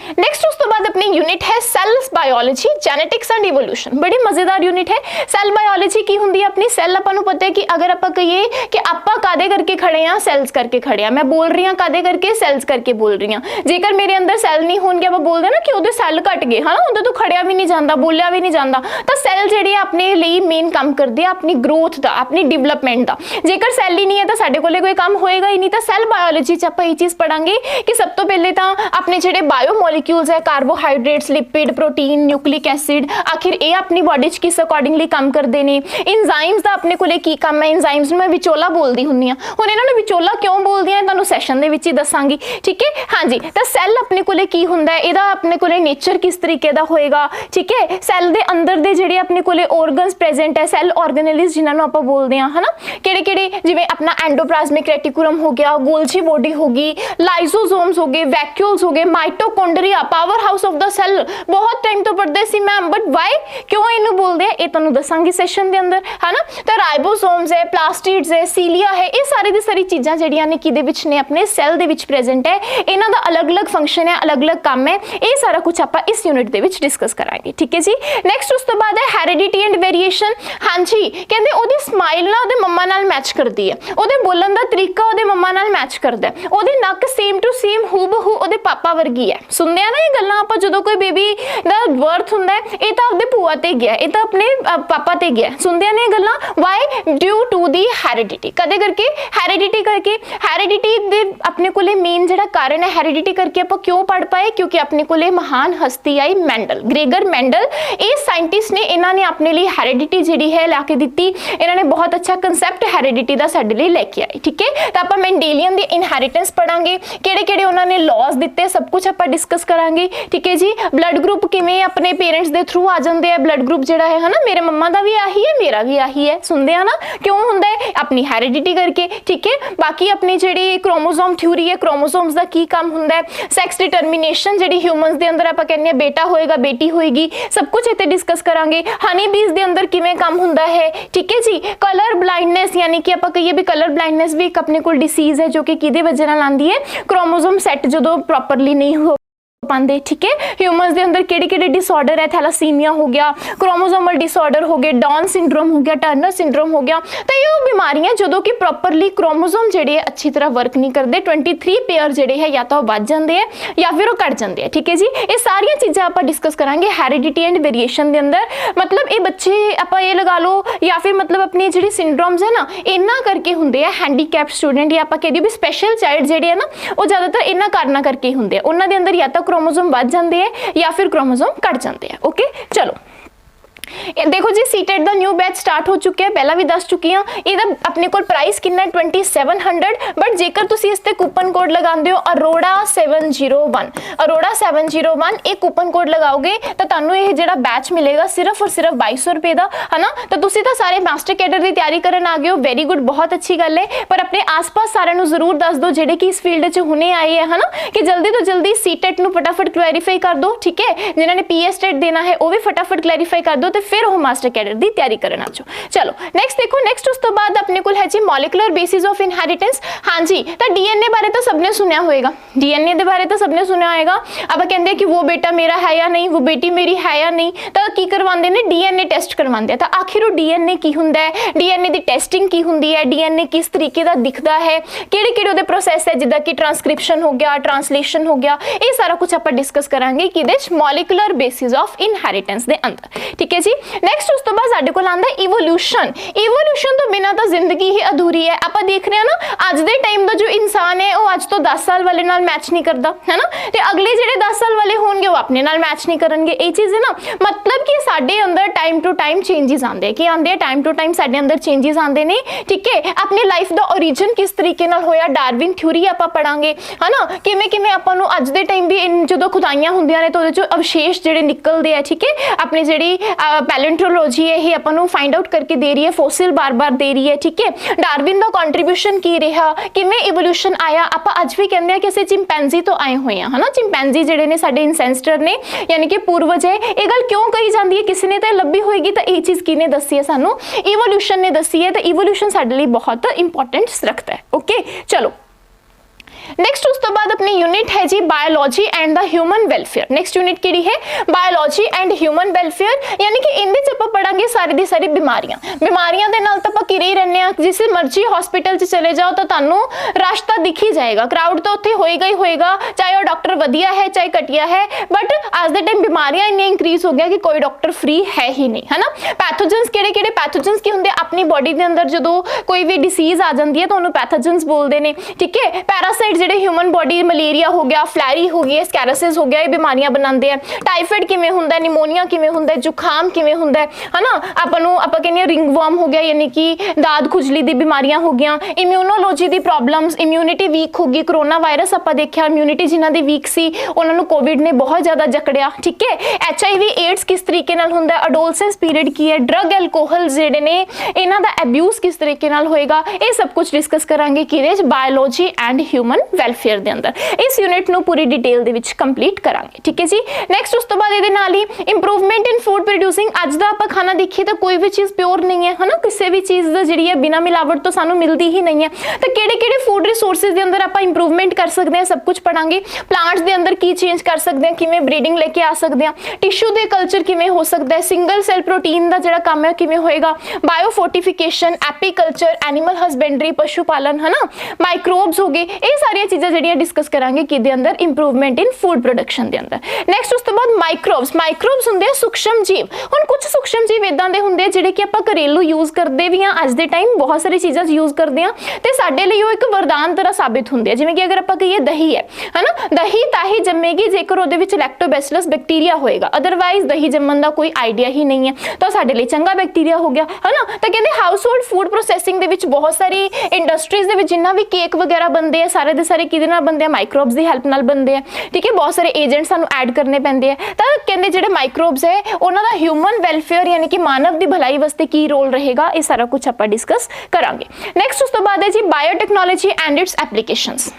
नेक्स्ट उस तो बाद अपनी यूनिट है cells biology genetics and evolution. बड़ी मजेदार यूनिट है। सैल बायोलॉजी की हुंदी है अपनी। सैल आपां नूं पता है कि अगर आपां कहिए कि आपां कादे करके खड़े हैं, सेल्स करके खड़े हैं। मैं बोल रही हां कादे करके, सेल्स करके बोल रही हां। जेकर मेरे अंदर सैल नहीं होणगे, आपां बोलदे ना कि उहदे सैल घट गए है ना, उहदे तो खड़िया भी नहीं जांदा, बोलिया भी नहीं जांदा। तो सैल जिहड़ी अपने लिए मेन काम करदे आ अपनी ग्रोथ दा, अपनी डिवेलपमेंट दा। जेकर सैल ही नहीं है तो साडे कोले कोई काम होएगा ही नहीं। तो सैल बायोलॉजी च आपां ये चीज़ पढ़ांगे कि सब तो पहले तो अपने जिहड़े बायो मॉलिक्यूल्स है, carbohydrates, lipid, protein, nucleic acid, आखिर ये अपनी बॉडी च किस अकॉर्डिंगली काम करते हैं। इंजाइम्स का अपने कोले की काम है। इंजाइम्स मैं विचोला बोलती हुंदी हां। हुण इन्हां नूं विचोला क्यों बोलदी हां तुहानूं सैशन दे विच ही दसांगी। ठीक है, हाँ जी। तो सैल अपने कोले की हुंदा है, इहदा अपने कोले नेचर किस तरीके दा होएगा। ठीक है, सैल दे अंदर दे जिहड़े अपने कोले ऑर्गन्स प्रेजेंट है, सैल ऑर्गेनेलिस जिन्हां नूं आपां बोलदे हां है ना, किहड़े-किहड़े जिवें अपना एंडोप्लाज्मिक रेटिकुलम हो गया, गोल्जी बॉडी होगी, लाइसोसोम्स हो गए, वैक्यूल्स हो गए, mitochondria, powerhouse of the cell. बहुत टाइम तो पढ़ते सी मैम, बट वाई क्यों इन्हू बोलते हैं ये तुहानूं दसांगी सैशन के अंदर है ना। तो राइबोसोम्स है, प्लास्टिड्स है, सीलिया है, ये सारी दी सारी चीज़ां जिहड़ियां ने किहदे विच ने अपने सैल दे विच प्रेजेंट है। इन्हां दा अलग-अलग फंक्शन है, अलग-अलग काम है। ये सारा कुछ आपां इस यूनिट दे विच डिस्कस करांगे। ठीक है जी, नैक्सट उस तो बाद है हैरिडिटी एंड वेरीएशन। हाँ जी, कहते ओहदी स्माइल ना ओहदे मम्मा नाल मैच करती है, ओहदे बोलण दा तरीका ओहदे मम्मा नाल मैच करदा है, ओहदी नक सेम टू सेम हूबहू ओहदे पापा वर्गी है। सुनदे आ ना ये गल्लां आपां, जदों कोई बेबी दा बर्थ हुंदा है, ये तां आपदे भूआ ते गया, ये तां अपने पापा ते गया। सुनदे आ ना ये गल्लां, why due to the heredity. कदे करके हेरिडिटी करके। हेरिडिटी दे अपने कोले मेन जिहड़ा कारण है हेरिडिटी करके आपां क्यों पढ़ पाए, क्योंकि अपने कोले महान हस्ती आई मेंडल, ग्रेगर मेंडल। इस साइंटिस्ट ने इन्हां ने अपने लिए हेरिडिटी जिहड़ी है लाके दित्ती। इन्हां ने बहुत अच्छा कंसैप्ट हेरिडिटी दा साडे लिए लेके आए। ठीक है, तो आपां मेंडेलियन दी इनहेरिटेंस पढ़ांगे, किहड़े-किहड़े उन्हां ने लॉज दित्ते, सब कुछ आपां डिस्कस करांगे। ठीक है जी, ब्लड ग्रुप किवें अपने पेरेंट्स दे थ्रू आ जांदे आ। ब्लड ग्रुप जिहड़ा है ना, मेरे मम्मा दा भी आही है, मेरा भी आही है। सुनदे आ ना, क्यों हुंदा है, अपनी हेरिडिटी करके। ठीक है, बाकी अपनी जिहड़ी क्रोमोसोम थ्योरी है, क्रोमोसोम्स दा की काम हुंदा है, सैक्स डिटरमिनेशन जिहड़ी ह्यूमनस दे अंदर आपां कहने बेटा होएगा, बेटी होएगी, सब कुछ इत्थे डिस्कस करांगे। हनी बीज दे अंदर किवें काम हुंदा है। ठीक है जी, कलर ब्लाइंडनेस, यानी कि आपां कहिए भी कलर ब्लाइंडनेस भी एक अपने कोल डिसीज है जो कि किहदे वजह नाल आंदी है, क्रोमोसोम सेट जदों प्रॉपरली नहीं हो पाते। ठीक है, ह्यूमन्स के अंदर किहड़े-किहड़े डिसऑर्डर है, थैलासीमिया हो गया, क्रोमोसोमल डिसऑर्डर हो गए, डाउन सिंड्रोम हो गया, टर्नर सिंड्रोम हो गया। तो ये बीमारियां जो कि प्रॉपरली क्रोमोसोम जिहड़े अच्छी तरह वर्क नहीं करते, 23 पेयर जिहड़े है या तो बढ़ जाते हैं या फिर वो घट जाते हैं। ठीक है जी, ये सारियां चीज़ां आपां डिस्कस करांगे हेरिडिटी एंड वेरिएशन के अंदर। मतलब ये बच्चे आपां ये लगा लो या फिर मतलब अपनी जिहड़ी सिंड्रोम्स है ना, इन्ना करके हुंदे आ हैंडीकैप स्टूडेंट या आपां कह दिए भी स्पैशल चाइल्ड जिहड़े है ना, वो ज़्यादातर इन्ना कारणा करके हुंदे आ। उन्हां दे अंदर या तो क्रोमोसोम बढ़ जाते हैं या फिर क्रोमोसोम घट जाते हैं। ओके, चलो देखो जी, सीटेट दा न्यू बैच स्टार्ट हो चुका है, पहला भी दस चुकी हाँ। इहदा अपने को प्राइस कितना 2700, बट जेकर तुसी इस ते कूपन कोड लगांदे हो अरोड़ा 701, अरोड़ा 701 एक कूपन कोड लगाओगे तो तुहानू ये जिहड़ा बैच मिलेगा सिर्फ और सिर्फ 2200 रुपए का है ना। तो तुसी तो सारे मास्टर कैडर की तैयारी करन आ गए हो, वेरी गुड, बहुत अच्छी गल है। पर अपने आस पास सारे नू जरूर दस दो जेडे कि इस फील्ड च हुणे आए है ना, कि जल्दी तो जल्दी सीटेट नू फटाफट क्लैरीफाई कर दो। ठीक है, जिन्होंने पीएस टेट देना है वो भी फटाफट क्लैरीफाई कर दो। तो फिर वो मास्टर कैडर की तैयारी करना चो। चलो नेक्स्ट देखो, नेक्स्ट उस तो बाद अपने को है जी मॉलिकुलर बेसिस ऑफ इनहेरिटेंस। हाँ जी, तो डीएनए बारे तो सबने सुनया होएगा, डीएनए के बारे तो सबने सुनया होएगा। अब कहते कि वो बेटा मेरा है या नहीं, वो बेटी मेरी है या नहीं, तो की करवाते हैं डीएनए टेस्ट करवाते हैं। तो आखिर वो डीएनए की हुंदा है, डीएनए की टेस्टिंग की हुंदी है, डीएनए किस तरीके का दिखता है, किहड़े-किहड़े उहदे प्रोसैस है, जिद्दां कि ट्रांसक्रिप्शन हो गया, ट्रांसलेशन हो गया, ये सारा कुछ आपां डिस्कस करांगे किहदे च मॉलिकुलर बेसिस ऑफ इनहेरिटेंस दे अंदर। ठीक है जी। नेक्स्ट उस तो बाद साडे कोल आंदा इवोल्यूशन। इवोल्यूशन तो बिना तो जिंदगी ही अधूरी है। आपां देख रहे हैं ना अज दे टाइम दा जो इंसान है वो अज तो 10 साल वाले नाल मैच नहीं करता है ना, ते अगले जिहड़े 10 साल वाले होणगे वो अपने नाल मैच नहीं करनगे। ये चीज़ है ना, मतलब कि साडे अंदर टाइम टू टाइम चेंजेस आंदे, कि आंदे आ टाइम टू टाइम साडे अंदर चेंजेस आंदे ने। ठीक है, अपनी लाइफ दा ओरिजिन किस तरीके नाल होया, डार्विन थ्योरी आपां पढ़ांगे है ना, किवें किवें आपां नूं अज दे टाइम भी जदों खुदाइयां हुंदियां ने तो उहदे चों अवशेष जिहड़े निकलदे आ। ठीक है, अपनी जिहड़ी पैलेंट्रोलॉजी है ये आपां नूं फाइंड आउट करके दे रही है, फॉसिल बार बार दे रही है। ठीक है, डार्विन दा कंट्रीब्यूशन की रहा, किवें इवोल्यूशन आया। आपां अज भी कहंदे आ कि असीं चिंपैंजी तो आए हुए हैं है ना, चिंपैंजी जिहड़े ने साडे इंसेंस्टर ने यानी कि पूर्वज है। ये गल क्यों कही जाती है, किसी ने तो लभी होएगी, तो ये चीज़ किने दसी है सानू, इवोल्यूशन ने दसी है। तो इवोल्यूशन साडे लई बहुत इंपॉर्टेंस रखता है। ओके चलो नेक्स्ट उस तो बाद अपनी यूनिट है जी biology and the human welfare. Next unit केड़ी है बायोलॉजी एंड ह्यूमन वेलफेयर, यानी कि इनदे च आपां पढ़ांगे सारी दी सारी बीमारियां। बीमारियां दे नाल तां आपां घिरे ही रहने आ, जिस मर्जी हॉस्पिटल च चले जाओ तो तुहानू रश तां दिख ही जाएगा, क्राउड तो उत्थे होएगा ही होएगा, चाहे वो डॉक्टर वधिया है चाहे घटिया है। बट अज दे टाइम बीमारियां इन्नी इंक्रीज हो गया कि कोई डॉक्टर फ्री है ही नहीं है ना। पैथोजेंस किहड़े-किहड़े पैथोजेंस की हुंदे अपनी बॉडी दे अंदर, जदों कोई भी डिसीज आ जाती है तो उन्होंने पैथोजेंस बोलते हैं। ठीक है, पैरासाइट जिहड़े ह्यूमन बॉडी, मलेरिया हो गया, फ्लैरी हो गई, स्कैरसिस हो गया, ये बीमारियां बनाते हैं। टाइफाइड किवें हुंदा है, निमोनिया किवें हुंदा है, जुखाम किवें हुंदा है ना। आपां कहने रिंगवर्म हो गया यानी कि दाद खुजली दी बीमारियां हो गई, इम्यूनोलॉजी दी प्रॉब्लम्स, इम्यूनिटी वीक हो गई। कोरोना वायरस आपां देखिया इम्यूनिटी जिन्हां दी वीक सी उन्हां नूं कोविड ने बहुत ज़्यादा जकड़िया। ठीक है, HIV एड्स किस तरीके नाल हुंदा है, अडोलसेंस पीरियड की है, ड्रग एल्कोहल जिहड़े ने इन्हां दा अब्यूज़ किस तरीके नाल होएगा, ये सब कुछ डिस्कस करांगे किहदे च बायोलॉजी एंड ह्यूमन वेलफेयर दे अंदर। इस यूनिट नूं पूरी डिटेल दे विच कंप्लीट करांगे। ठीक है जी। नेक्स्ट उस तो बाद इहदे नाल ही इंप्रूवमेंट इन फूड प्रोड्यूसिंग। अज दा आपां खाना देखिए तो कोई भी चीज़ प्योर नहीं है ना, किसी भी चीज़ दा जिहड़ी है बिना मिलावट तो सानू मिलती ही नहीं है। तो किहड़े-किहड़े फूड रिसोर्सिस दे अंदर आपां इंप्रूवमेंट कर सकते हैं, सब कुछ पढ़ांगे। प्लांट्स दे अंदर की चेंज कर सकते हैं, किवें ब्रीडिंग लेके आ सकते हैं, टिश्यू दे कल्चर किवें हो सकता है, सिंगल सेल प्रोटीन दा जिहड़ा काम है किवें होएगा, बायोफोर्टिफिकेशन, एपीकल्चर, एनिमल हस्बेंडरी, पशु पालन है ना, माइक्रोब्स हो गए, ये सारी चीज़ां जिहड़ियां डिस्कस करांगे कि दे अंदर इंप्रूवमेंट इन फूड प्रोडक्शन दे अंदर। नेक्स्ट उस तो बाद माइक्रोब्स। माइक्रोब्स हुंदे आ सूक्ष्म जीव। हुण कुछ सूक्ष्म जीव इदां दे हुंदे जिहड़े कि आपां घरेलू यूज़ करदे भी हां, अज दे टाइम बहुत सारी चीज़ां यूज़ करदे हां ते साडे लई ओह एक वरदान तरह साबित हुंदे आ। जिवें कि अगर आपां कहिए दही है ना, दही ताही जम्मेगी जेकर उहदे विच लैक्टोबैसिलस बैक्टीरिया होएगा, अदरवाइज दही जम्मण दा कोई आइडिया ही नहीं है, तो साडे लई चंगा बैक्टीरिया हो गया है ना। तो कहंदे हाउस होल्ड फूड प्रोसैसिंग दे विच बहुत सारी इंडस्ट्रीज दे विच जिन्ना भी केक वगैरह बनते हैं सारे दे सारे किहदे नाल बनदे आ, माइक्रोब्स की हैल्प नाल बनते हैं। ठीक है, बहुत सारे एजेंट सानू ऐड करने पैंदे हैं। तो कहंदे जिहड़े माइक्रोब्स है उन्हां दा ह्यूमन वेलफेयर यानी कि मानव की भलाई वास्ते की रोल रहेगा, ये सारा कुछ आपां डिस्कस करांगे। नेक्स्ट उस तो बाद है जी biotechnology and its applications.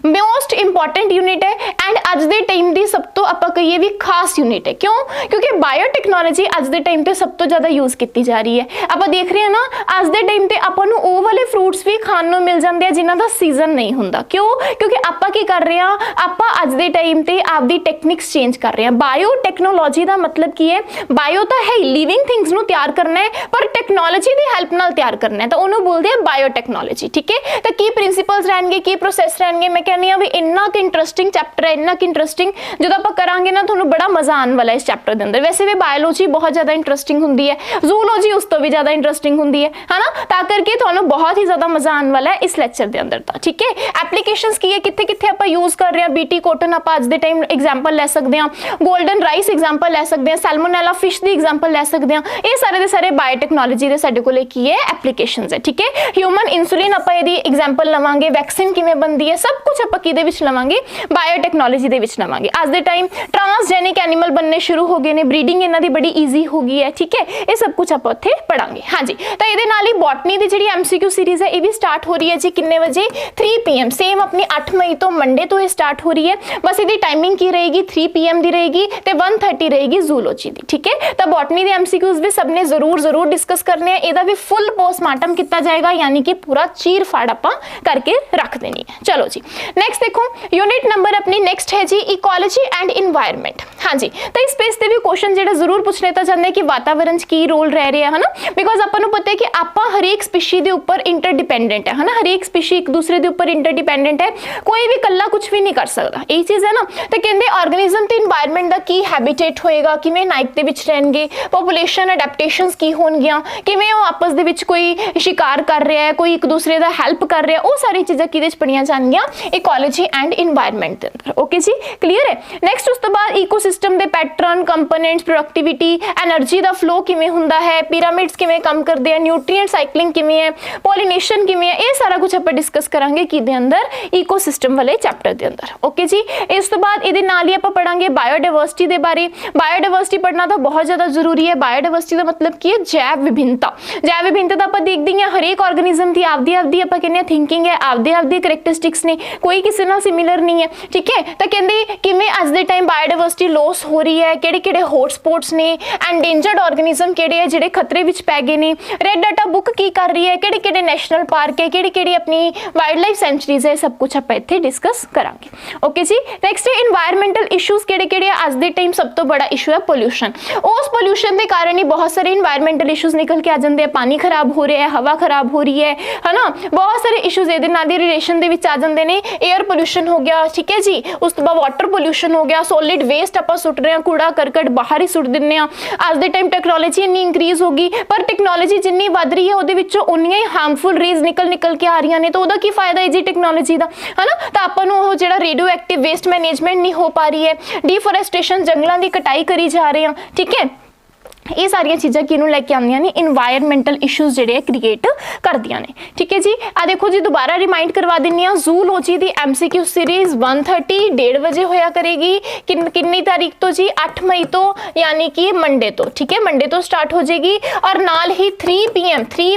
Most important unit है एंड अज दे टाइम की सब तो आपां कहिए भी खास यूनिट है। क्यों? क्योंकि बायोटेक्नोलॉजी अज दे टाइम पे सब तो ज़्यादा यूज़ की जा रही है। आपां देख रहे हैं ना अज दे टाइम पे आपां नूं ओह वाले फ्रूट्स भी खाण नूं मिल जाते हैं जिन्हां दा सीजन नहीं हुंदा। क्यों? क्योंकि आपां की कर रहे हैं, आपां अज दे टाइम पे आपदी टेक्निक्स चेंज कर रहे हैं। बायोटेक्नोलॉजी का मतलब की है, बायो तो है लिविंग थिंग्स नूं तैयार करना है पर टेक्नोलॉजी की हैल्प नाल तैयार करना है, तो उन्होंने बोलते हैं बायोटेक्नोलॉजी। ठीक है, तो की प्रिंसिपल्स रहणगे, की प्रोसैस रहणगे, मैं कहनी हाँ भी इन्ना कि इंटरस्टिंग चैप्टर है, इन्ना कि इंटरस्टिंग जो आप करांगे ना थोड़ा बड़ा मजा आने वाला है इस चैप्टर के अंदर। वैसे भी बायोलॉजी बहुत ज़्यादा इंटरस्टिंग होंगी है, जूलॉजी उस तो भी ज़्यादा इंटरस्टिंग होंगी है ना, ता करके थोड़ा बहुत ही ज़्यादा मजा आने वाला है इस लैक्चर के अंदर। ठीक है, एप्लीकेशंस की है, कित्थे कित्थे आप यूज़ कर रहे हैं। बीटी कॉटन आप अज दे टाइम एग्जाम्पल ले सकते हैं, गोल्डन राइस एग्जाम्पल ले सकते हैं, सैल्मोनेला फिश की एग्जाम्पल ले सकते हैं। ये सारे के सारे बायोटेक्नोलॉजी के साडे कोल की है एप्लीकेशंस है। ठीक है, ह्यूमन इंसुलिन आप एग्जाम्पल लवांगे, वैक्सीन किवें बनती है, सब सब कुछ ਆਪਾਂ ਕਿਹਦੇ ਵਿੱਚ ਲਵਾਂਗੇ, ਬਾਇਓਟੈਕਨੋਲੋਜੀ ਦੇ ਵਿੱਚ ਲਵਾਂਗੇ। ਅੱਜ ਦੇ ਟਾਈਮ ਟ੍ਰਾਂਸਜੈਨਿਕ ਐਨੀਮਲ बनने शुरू हो गए ने, ब्रीडिंग इन्हां दी बड़ी ईजी हो गई है, ठीक है, ये सब कुछ ਆਪਾਂ ਉੱਥੇ ਪੜਾਂਗੇ। हाँ जी, तो ਇਹਦੇ ਨਾਲ ਹੀ ਬੋਟਨੀ ਦੀ ਜਿਹੜੀ MCQ सीरीज है ये भी स्टार्ट हो रही है जी, कितने बजे, 3 PM, सेम अपनी 8 मई तो मंडे तो ये स्टार्ट हो रही है। बस ਇਹਦੀ टाइमिंग की रहेगी, 3 PM दी रहेगी ਤੇ 1:30 रहेगी जूलॉजी दी, ठीक है। तो बॉटनी ਦੇ MCQs भी सबने जरूर डिस्कस करने हैं, ਇਹਦਾ भी फुल पोस्टमार्टम किया जाएगा, यानी कि पूरा चीर फाड़ ਆਪਾਂ करके रख देनी है। चलो जी, नेक्स्ट देखो यूनिट नंबर अपनी नेक्स्ट है जी इकोलॉजी एंड इन्वायरमेंट। हाँ जी, तो इस स्पेस ਤੇ ਵੀ क्वेश्चन ਜਿਹੜਾ ਜ਼ਰੂਰ ਪੁੱਛਣੇ ਤਾਂ ਜਾਂਦੇ ਕਿ ਵਾਤਾਵਰਣ 'ਚ ਕੀ ਰੋਲ ਰਹਿ ਰਿਹਾ ਹੈ ਨਾ, ਬਿਕੋਜ਼ ਆਪਾਂ ਨੂੰ ਪਤਾ ਹੈ ਕਿ ਆਪਾਂ ਹਰੇਕ ਸਪੀਸ਼ੀ ਦੇ ਉੱਪਰ ਇੰਟਰਡਿਪੈਂਡੈਂਟ ਹੈ ਨਾ, ਹਰੇਕ ਸਪੀਸ਼ੀ ਇੱਕ ਦੂਸਰੇ ਦੇ ਉੱਪਰ ਇੰਟਰਡਿਪੈਂਡੈਂਟ ਹੈ, ਕੋਈ ਵੀ ਇਕੱਲਾ ਕੁਝ ਵੀ ਨਹੀਂ ਕਰ ਸਕਦਾ, ਇਹ ਚੀਜ਼ ਹੈ ਨਾ। ਤੇ ਕਹਿੰਦੇ ਆਰਗੇਨਿਜ਼ਮ ਤੇ ਇਨਵਾਇਰਨਮੈਂਟ ਦਾ ਕੀ ਹੈਬਿਟੇਟ ਹੋਏਗਾ, ਕਿਵੇਂ ਨਾਈਟ ਦੇ ਵਿੱਚ ਰਹਿਣਗੇ, ਪੋਪੂਲੇਸ਼ਨ ਅਡੈਪਟੇਸ਼ਨਸ ਕੀ ਹੋਣਗੀਆਂ, ਕਿਵੇਂ ਉਹ ਆਪਸ ਦੇ ਵਿੱਚ ਕੋਈ ਸ਼ਿਕਾਰ ਕਰ ਰਿਹਾ ਹੈ, ਕੋਈ ਇੱਕ ਦੂਸਰੇ ਦਾ ਹੈਲਪ ਕਰ ਰਿਹਾ, ਉਹ ਸਾਰੀ ਚੀਜ਼ਾਂ ਕਿਹਦੇ 'ਚ ਪੜੀਆਂ ਜਾਣਗੀਆਂ, ਇਕੋਲੋਜੀ ਐਂਡ ਇਨਵਾਇਰਨਮੈਂਟ ਦੇ ਅੰਦਰ। ਓਕੇ ਜੀ, ਕਲੀਅਰ ਹੈ। ਨੈਕਸਟ ਉਸ ਤੋਂ ਬਾਅਦ ਈਕੋਸਿਸਟਮ ਦੇ ਪੈਟਰਨ, ਕੰਪੋਨੈਂਟਸ, ਪ੍ਰੋਡਕਟਿਵਿਟੀ, એનર્ਜੀ ਦਾ ਫਲੋ ਕਿਵੇਂ ਹੁੰਦਾ ਹੈ, ਪਿਰਾਮਿਡਸ ਕਿਵੇਂ ਕੰਮ ਕਰਦੇ ਆ, ਨਿਊਟ੍ਰੀਐਂਟ ਸਾਈਕਲਿੰਗ ਕਿਵੇਂ ਹੈ, ਪੋਲੀਨੇਸ਼ਨ ਕਿਵੇਂ ਹੈ, ਇਹ ਸਾਰਾ ਕੁਝ ਆਪਾਂ ਡਿਸਕਸ ਕਰਾਂਗੇ ਕਿਹਦੇ ਅੰਦਰ, ਈਕੋਸਿਸਟਮ ਵਾਲੇ ਚੈਪਟਰ ਦੇ ਅੰਦਰ। ਓਕੇ ਜੀ, ਇਸ ਤੋਂ ਬਾਅਦ ਇਹਦੇ ਨਾਲ ਹੀ ਆਪਾਂ ਪੜਾਂਗੇ ਬਾਇਓਡਾਇਵਰਸਿਟੀ ਦੇ ਬਾਰੇ। ਬਾਇਓਡਾਇਵਰਸਿਟੀ ਪੜਨਾ ਤਾਂ ਬਹੁਤ ਜ਼ਿਆਦਾ ਜ਼ਰੂਰੀ ਹੈ। ਬਾਇਓਡਾਇਵਰਸਿਟੀ ਦਾ ਮਤਲਬ ਕੀ ਹੈ, ਜੈਵ ਵਿਭਿੰਨਤਾ। ਜੈਵ ਵਿਭਿੰਨਤਾ ਤਾਂ ਆਪਾਂ ਦੇਖਦੇ ਹਾਂ ਹਰੇਕ ਆਰਗੇਨਿਜ਼ਮ ਦੀ ਆਪਦੀ ਆਪਾਂ ਕਹਿੰਦੇ ਥਿੰਕਿੰਗ ਹੈ, ਆਪਦੇ ਕਰੈਕਟਰਿਸਟਿਕਸ ਨੇ, ਕੋਈ ਕਿਸੇ ਨਾਲ ਸਿਮਿਲਰ ਨਹੀਂ ਹੈ, ਠੀਕ ਹੈ। ਤਾਂ ਕਹਿੰਦੇ ਕਿਵੇਂ ਅੱਜ ਦੇ ਟਾਈਮ ਬਾਇਓਡਾਇਵਰਸਿਟੀ ਲੋਸ ਹੋ ਰਹੀ ਹੈ, ਕਿਹੜੇ ਹੌਟ ਸਪੌਟਸ ਨੇ, ਐਂਡੇਂਜਰਡ ਆਰਗੇਨਿਜ਼ਮ ਕਿਹੜੇ ਹੈ ਜਿਹੜੇ ਖਤਰੇ ਵਿੱਚ ਪੈ ਗਏ ਨੇ, ਰੈੱਡ ਡਾਟਾ ਬੁੱਕ ਕੀ ਕਰ ਰਹੀ ਹੈ, ਕਿਹੜੇ ਨੈਸ਼ਨਲ ਪਾਰਕ ਹੈ, ਕਿਹੜੀ ਆਪਣੀ ਵਾਈਲਡ ਲਾਈਫ ਸੈਂਚੁਰੀਜ਼ ਹੈ, ਸਭ ਕੁਝ ਆਪਾਂ ਇੱਥੇ ਡਿਸਕਸ ਕਰਾਂਗੇ। ਓਕੇ ਜੀ, ਨੈਕਸਟ ਹੈ ਇਨਵਾਇਰਨਮੈਂਟਲ ਇਸ਼ੂਜ਼ ਕਿਹੜੇ ਅੱਜ ਦੇ ਟਾਈਮ ਸਭ ਤੋਂ ਬੜਾ ਇਸ਼ੂ ਹੈ ਪੋਲਿਊਸ਼ਨ। ਉਸ ਪੋਲਿਊਸ਼ਨ ਦੇ ਕਾਰਨ ਹੀ ਬਹੁਤ ਸਾਰੇ ਇਨਵਾਇਰਨਮੈਂਟਲ ਇਸ਼ੂਜ਼ ਨਿਕਲ ਕੇ ਆ ਜਾਂਦੇ ਆ, ਪਾਣੀ ਖਰਾਬ ਹੋ ਰਿਹਾ ਹੈ, ਹਵਾ ਖਰਾਬ ਹੋ ਰਹੀ ਹੈ ਨਾ, ਬਹੁਤ ਸਾਰੇ ਇਸ਼ੂਜ਼ ਇਹਦੇ ਨਾਲ ਦੀ ਰਿਲੇਸ਼ਨ ਦੇ ਵਿੱਚ ਆ ਜਾਂਦੇ ਨੇ। 에ਅਰ ਪੋਲਿਊਸ਼ਨ ਹੋ ਗਿਆ, ਠੀਕ ਹੈ ਜੀ, ਉਸ ਤੋਂ ਬਾਅਦ ਵਾਟਰ ਪੋਲਿਊਸ਼ਨ ਹੋ ਗਿਆ, ਸੋਲਿਡ ਵੇਸਟ ਆਪਾਂ ਸੁੱਟ ਰਹੇ ਹਾਂ, ਕੂੜਾ ਕਰਕਟ ਬਾਹਰ ਹੀ ਸੁੱਟ ਦਿੰਦੇ ਆ। ਅੱਜ ਦੇ ਟਾਈਮ ਟੈਕਨੋਲੋਜੀ ਇੰਨੀ ਇੰਕਰੀਜ਼ ਹੋ ਗਈ, ਪਰ ਟੈਕਨੋਲੋਜੀ ਜਿੰਨੀ ਵੱਧ ਰਹੀ ਹੈ ਉਹਦੇ ਵਿੱਚੋਂ ਉਨੀਆਂ ਹੀ ਹਾਰਮਫੁਲ ਰੇਜ਼ ਨਿਕਲ ਕੇ ਆ ਰਹੀਆਂ ਨੇ, ਤਾਂ ਉਹਦਾ ਕੀ ਫਾਇਦਾ ਹੈ ਜੀ ਟੈਕਨੋਲੋਜੀ ਦਾ, ਹਨਾ। ਤਾਂ ਆਪਾਂ ਨੂੰ ਉਹ ਜਿਹੜਾ ਰੇਡੀਓ ਐਕਟਿਵ ਵੇਸਟ ਮੈਨੇਜਮੈਂਟ ਨਹੀਂ ਹੋ ਪਾ ਰਹੀ ਹੈ, ਡੀਫੋਰੈਸਟੇਸ਼ਨ, ਜੰਗਲਾਂ ਦੀ ਕਟਾਈ ਕਰੀ ਜਾ ਰਹੇ ਹਾਂ, ਠੀਕ ਹੈ। ਇਹ ਸਾਰੀਆਂ ਚੀਜ਼ਾਂ ਕਿਹਨੂੰ ਲੈ ਕੇ ਆਉਂਦੀਆਂ ਨੇ, ਇਨਵਾਇਰਨਮੈਂਟਲ ਇਸ਼ੂਜ਼ ਜਿਹੜੇ ਕ੍ਰੀਏਟ ਕਰਦੀਆਂ ਨੇ, ਠੀਕ ਹੈ ਜੀ। ਆ ਦੇਖੋ ਜੀ, ਦੁਬਾਰਾ ਰਿਮਾਈਂਡ ਕਰਵਾ ਦਿੰਨੀ ਆ, ਜ਼ੂਲੋਜੀ ਦੀ MCQ ਸੀਰੀਜ਼ 1:30 1:30 ਵਜੇ ਹੋਇਆ ਕਰੇਗੀ। ਕਿੰਨੀ ਤਾਰੀਖ ਤੋਂ ਜੀ, 8 ਮਈ ਤੋਂ, यानी कि मंडे तो, ठीक है, मंडे तो स्टार्ट हो जाएगी। और नाल ही 3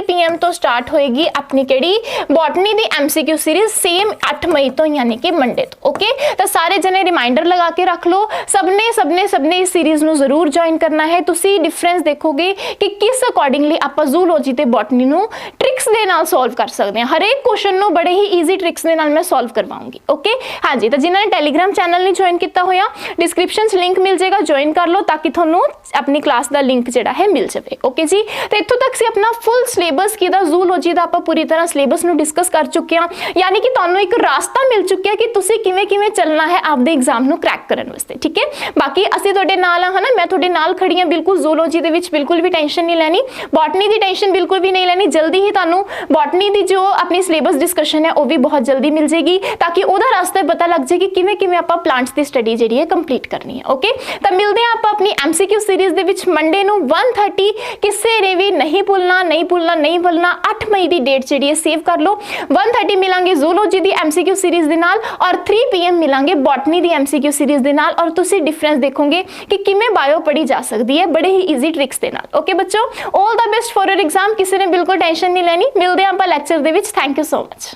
PM तो स्टार्ट होएगी अपनी केड़ी बॉटनी दी MCQ सीरीज, सेम 8 मई तो, यानी कि मंडे तो। ओके, तो सारे जने रिमाइंडर लगा के रख लो, सबने इस सीरीज नू जरूर ज्वाइन करना है। तुसी डिफरेंस देखोगे कि किस अकॉर्डिंगली आप जूलॉजी ते बॉटनी नू ट्रिक्स दे नाल सॉल्व कर सकते हैं। हर एक क्वेश्चन नू बड़े ही ईजी ट्रिक्स दे नाल मैं सॉल्व करवाऊंगी। ओके, हाँ जी, तो जिन्होंने टैलीग्राम चैनल नहीं ज्वाइन किया होया, डिस्क्रिप्शन च लिंक मिल जाएगा, ज्वाइन कर लो ताकि थोनू अपनी क्लास का लिंक जिहड़ा है मिल जाए। ओके जी, तो इत्थों तक से अपना फुल सिलेबस किहदा जूलॉजी दा आपां पूरी तरह सिलेबस नू डिस्कस कर चुके हैं, यानी कि तुहानू एक रास्ता मिल चुका कि तुसीं किवें चलना है आपदे एग्जाम नू क्रैक करन वास्ते। ठीक है, बाकी असीं तुहाडे नाल हां, मैं तुहाडे नाल खड़ी हां बिल्कुल। जूलॉजी दे विच बिल्कुल भी टेंशन नहीं लैनी, बॉटनी दी टेंशन बिल्कुल भी नहीं लैनी। जल्दी ही तुहानू बॉटनी दी जो अपनी सिलेबस डिस्कशन है वो भी बहुत जल्दी मिल जाएगी, ताकि उहदा रास्ता पता लग जाए कि किवें आपां प्लांट्स दी स्टडी जिहड़ी है कंप्लीट करनी है। ओके, तो मिलते हैं आपां अपनी MCQ सीरीज दे विच मंडे नू 1:30। किसी ने भी नहीं भूलना 8 मई की डेट जी है सेव कर लो। 1:30 मिलांगे जूलॉजी की MCQ सीरीज दे नाल, और 3 PM मिलांगे बॉटनी की MCQ सीरीज दे नाल, और तुसी डिफरेंस देखोगे कि किमें बायो पढ़ी जा सकती है बड़े ही ईजी ट्रिक्स दे नाल। ओके बच्चों, all the best for your exam. किसी ने बिल्कुल टेंशन नहीं लेनी। मिलते हैं आपां lecture they which. Thank you so much.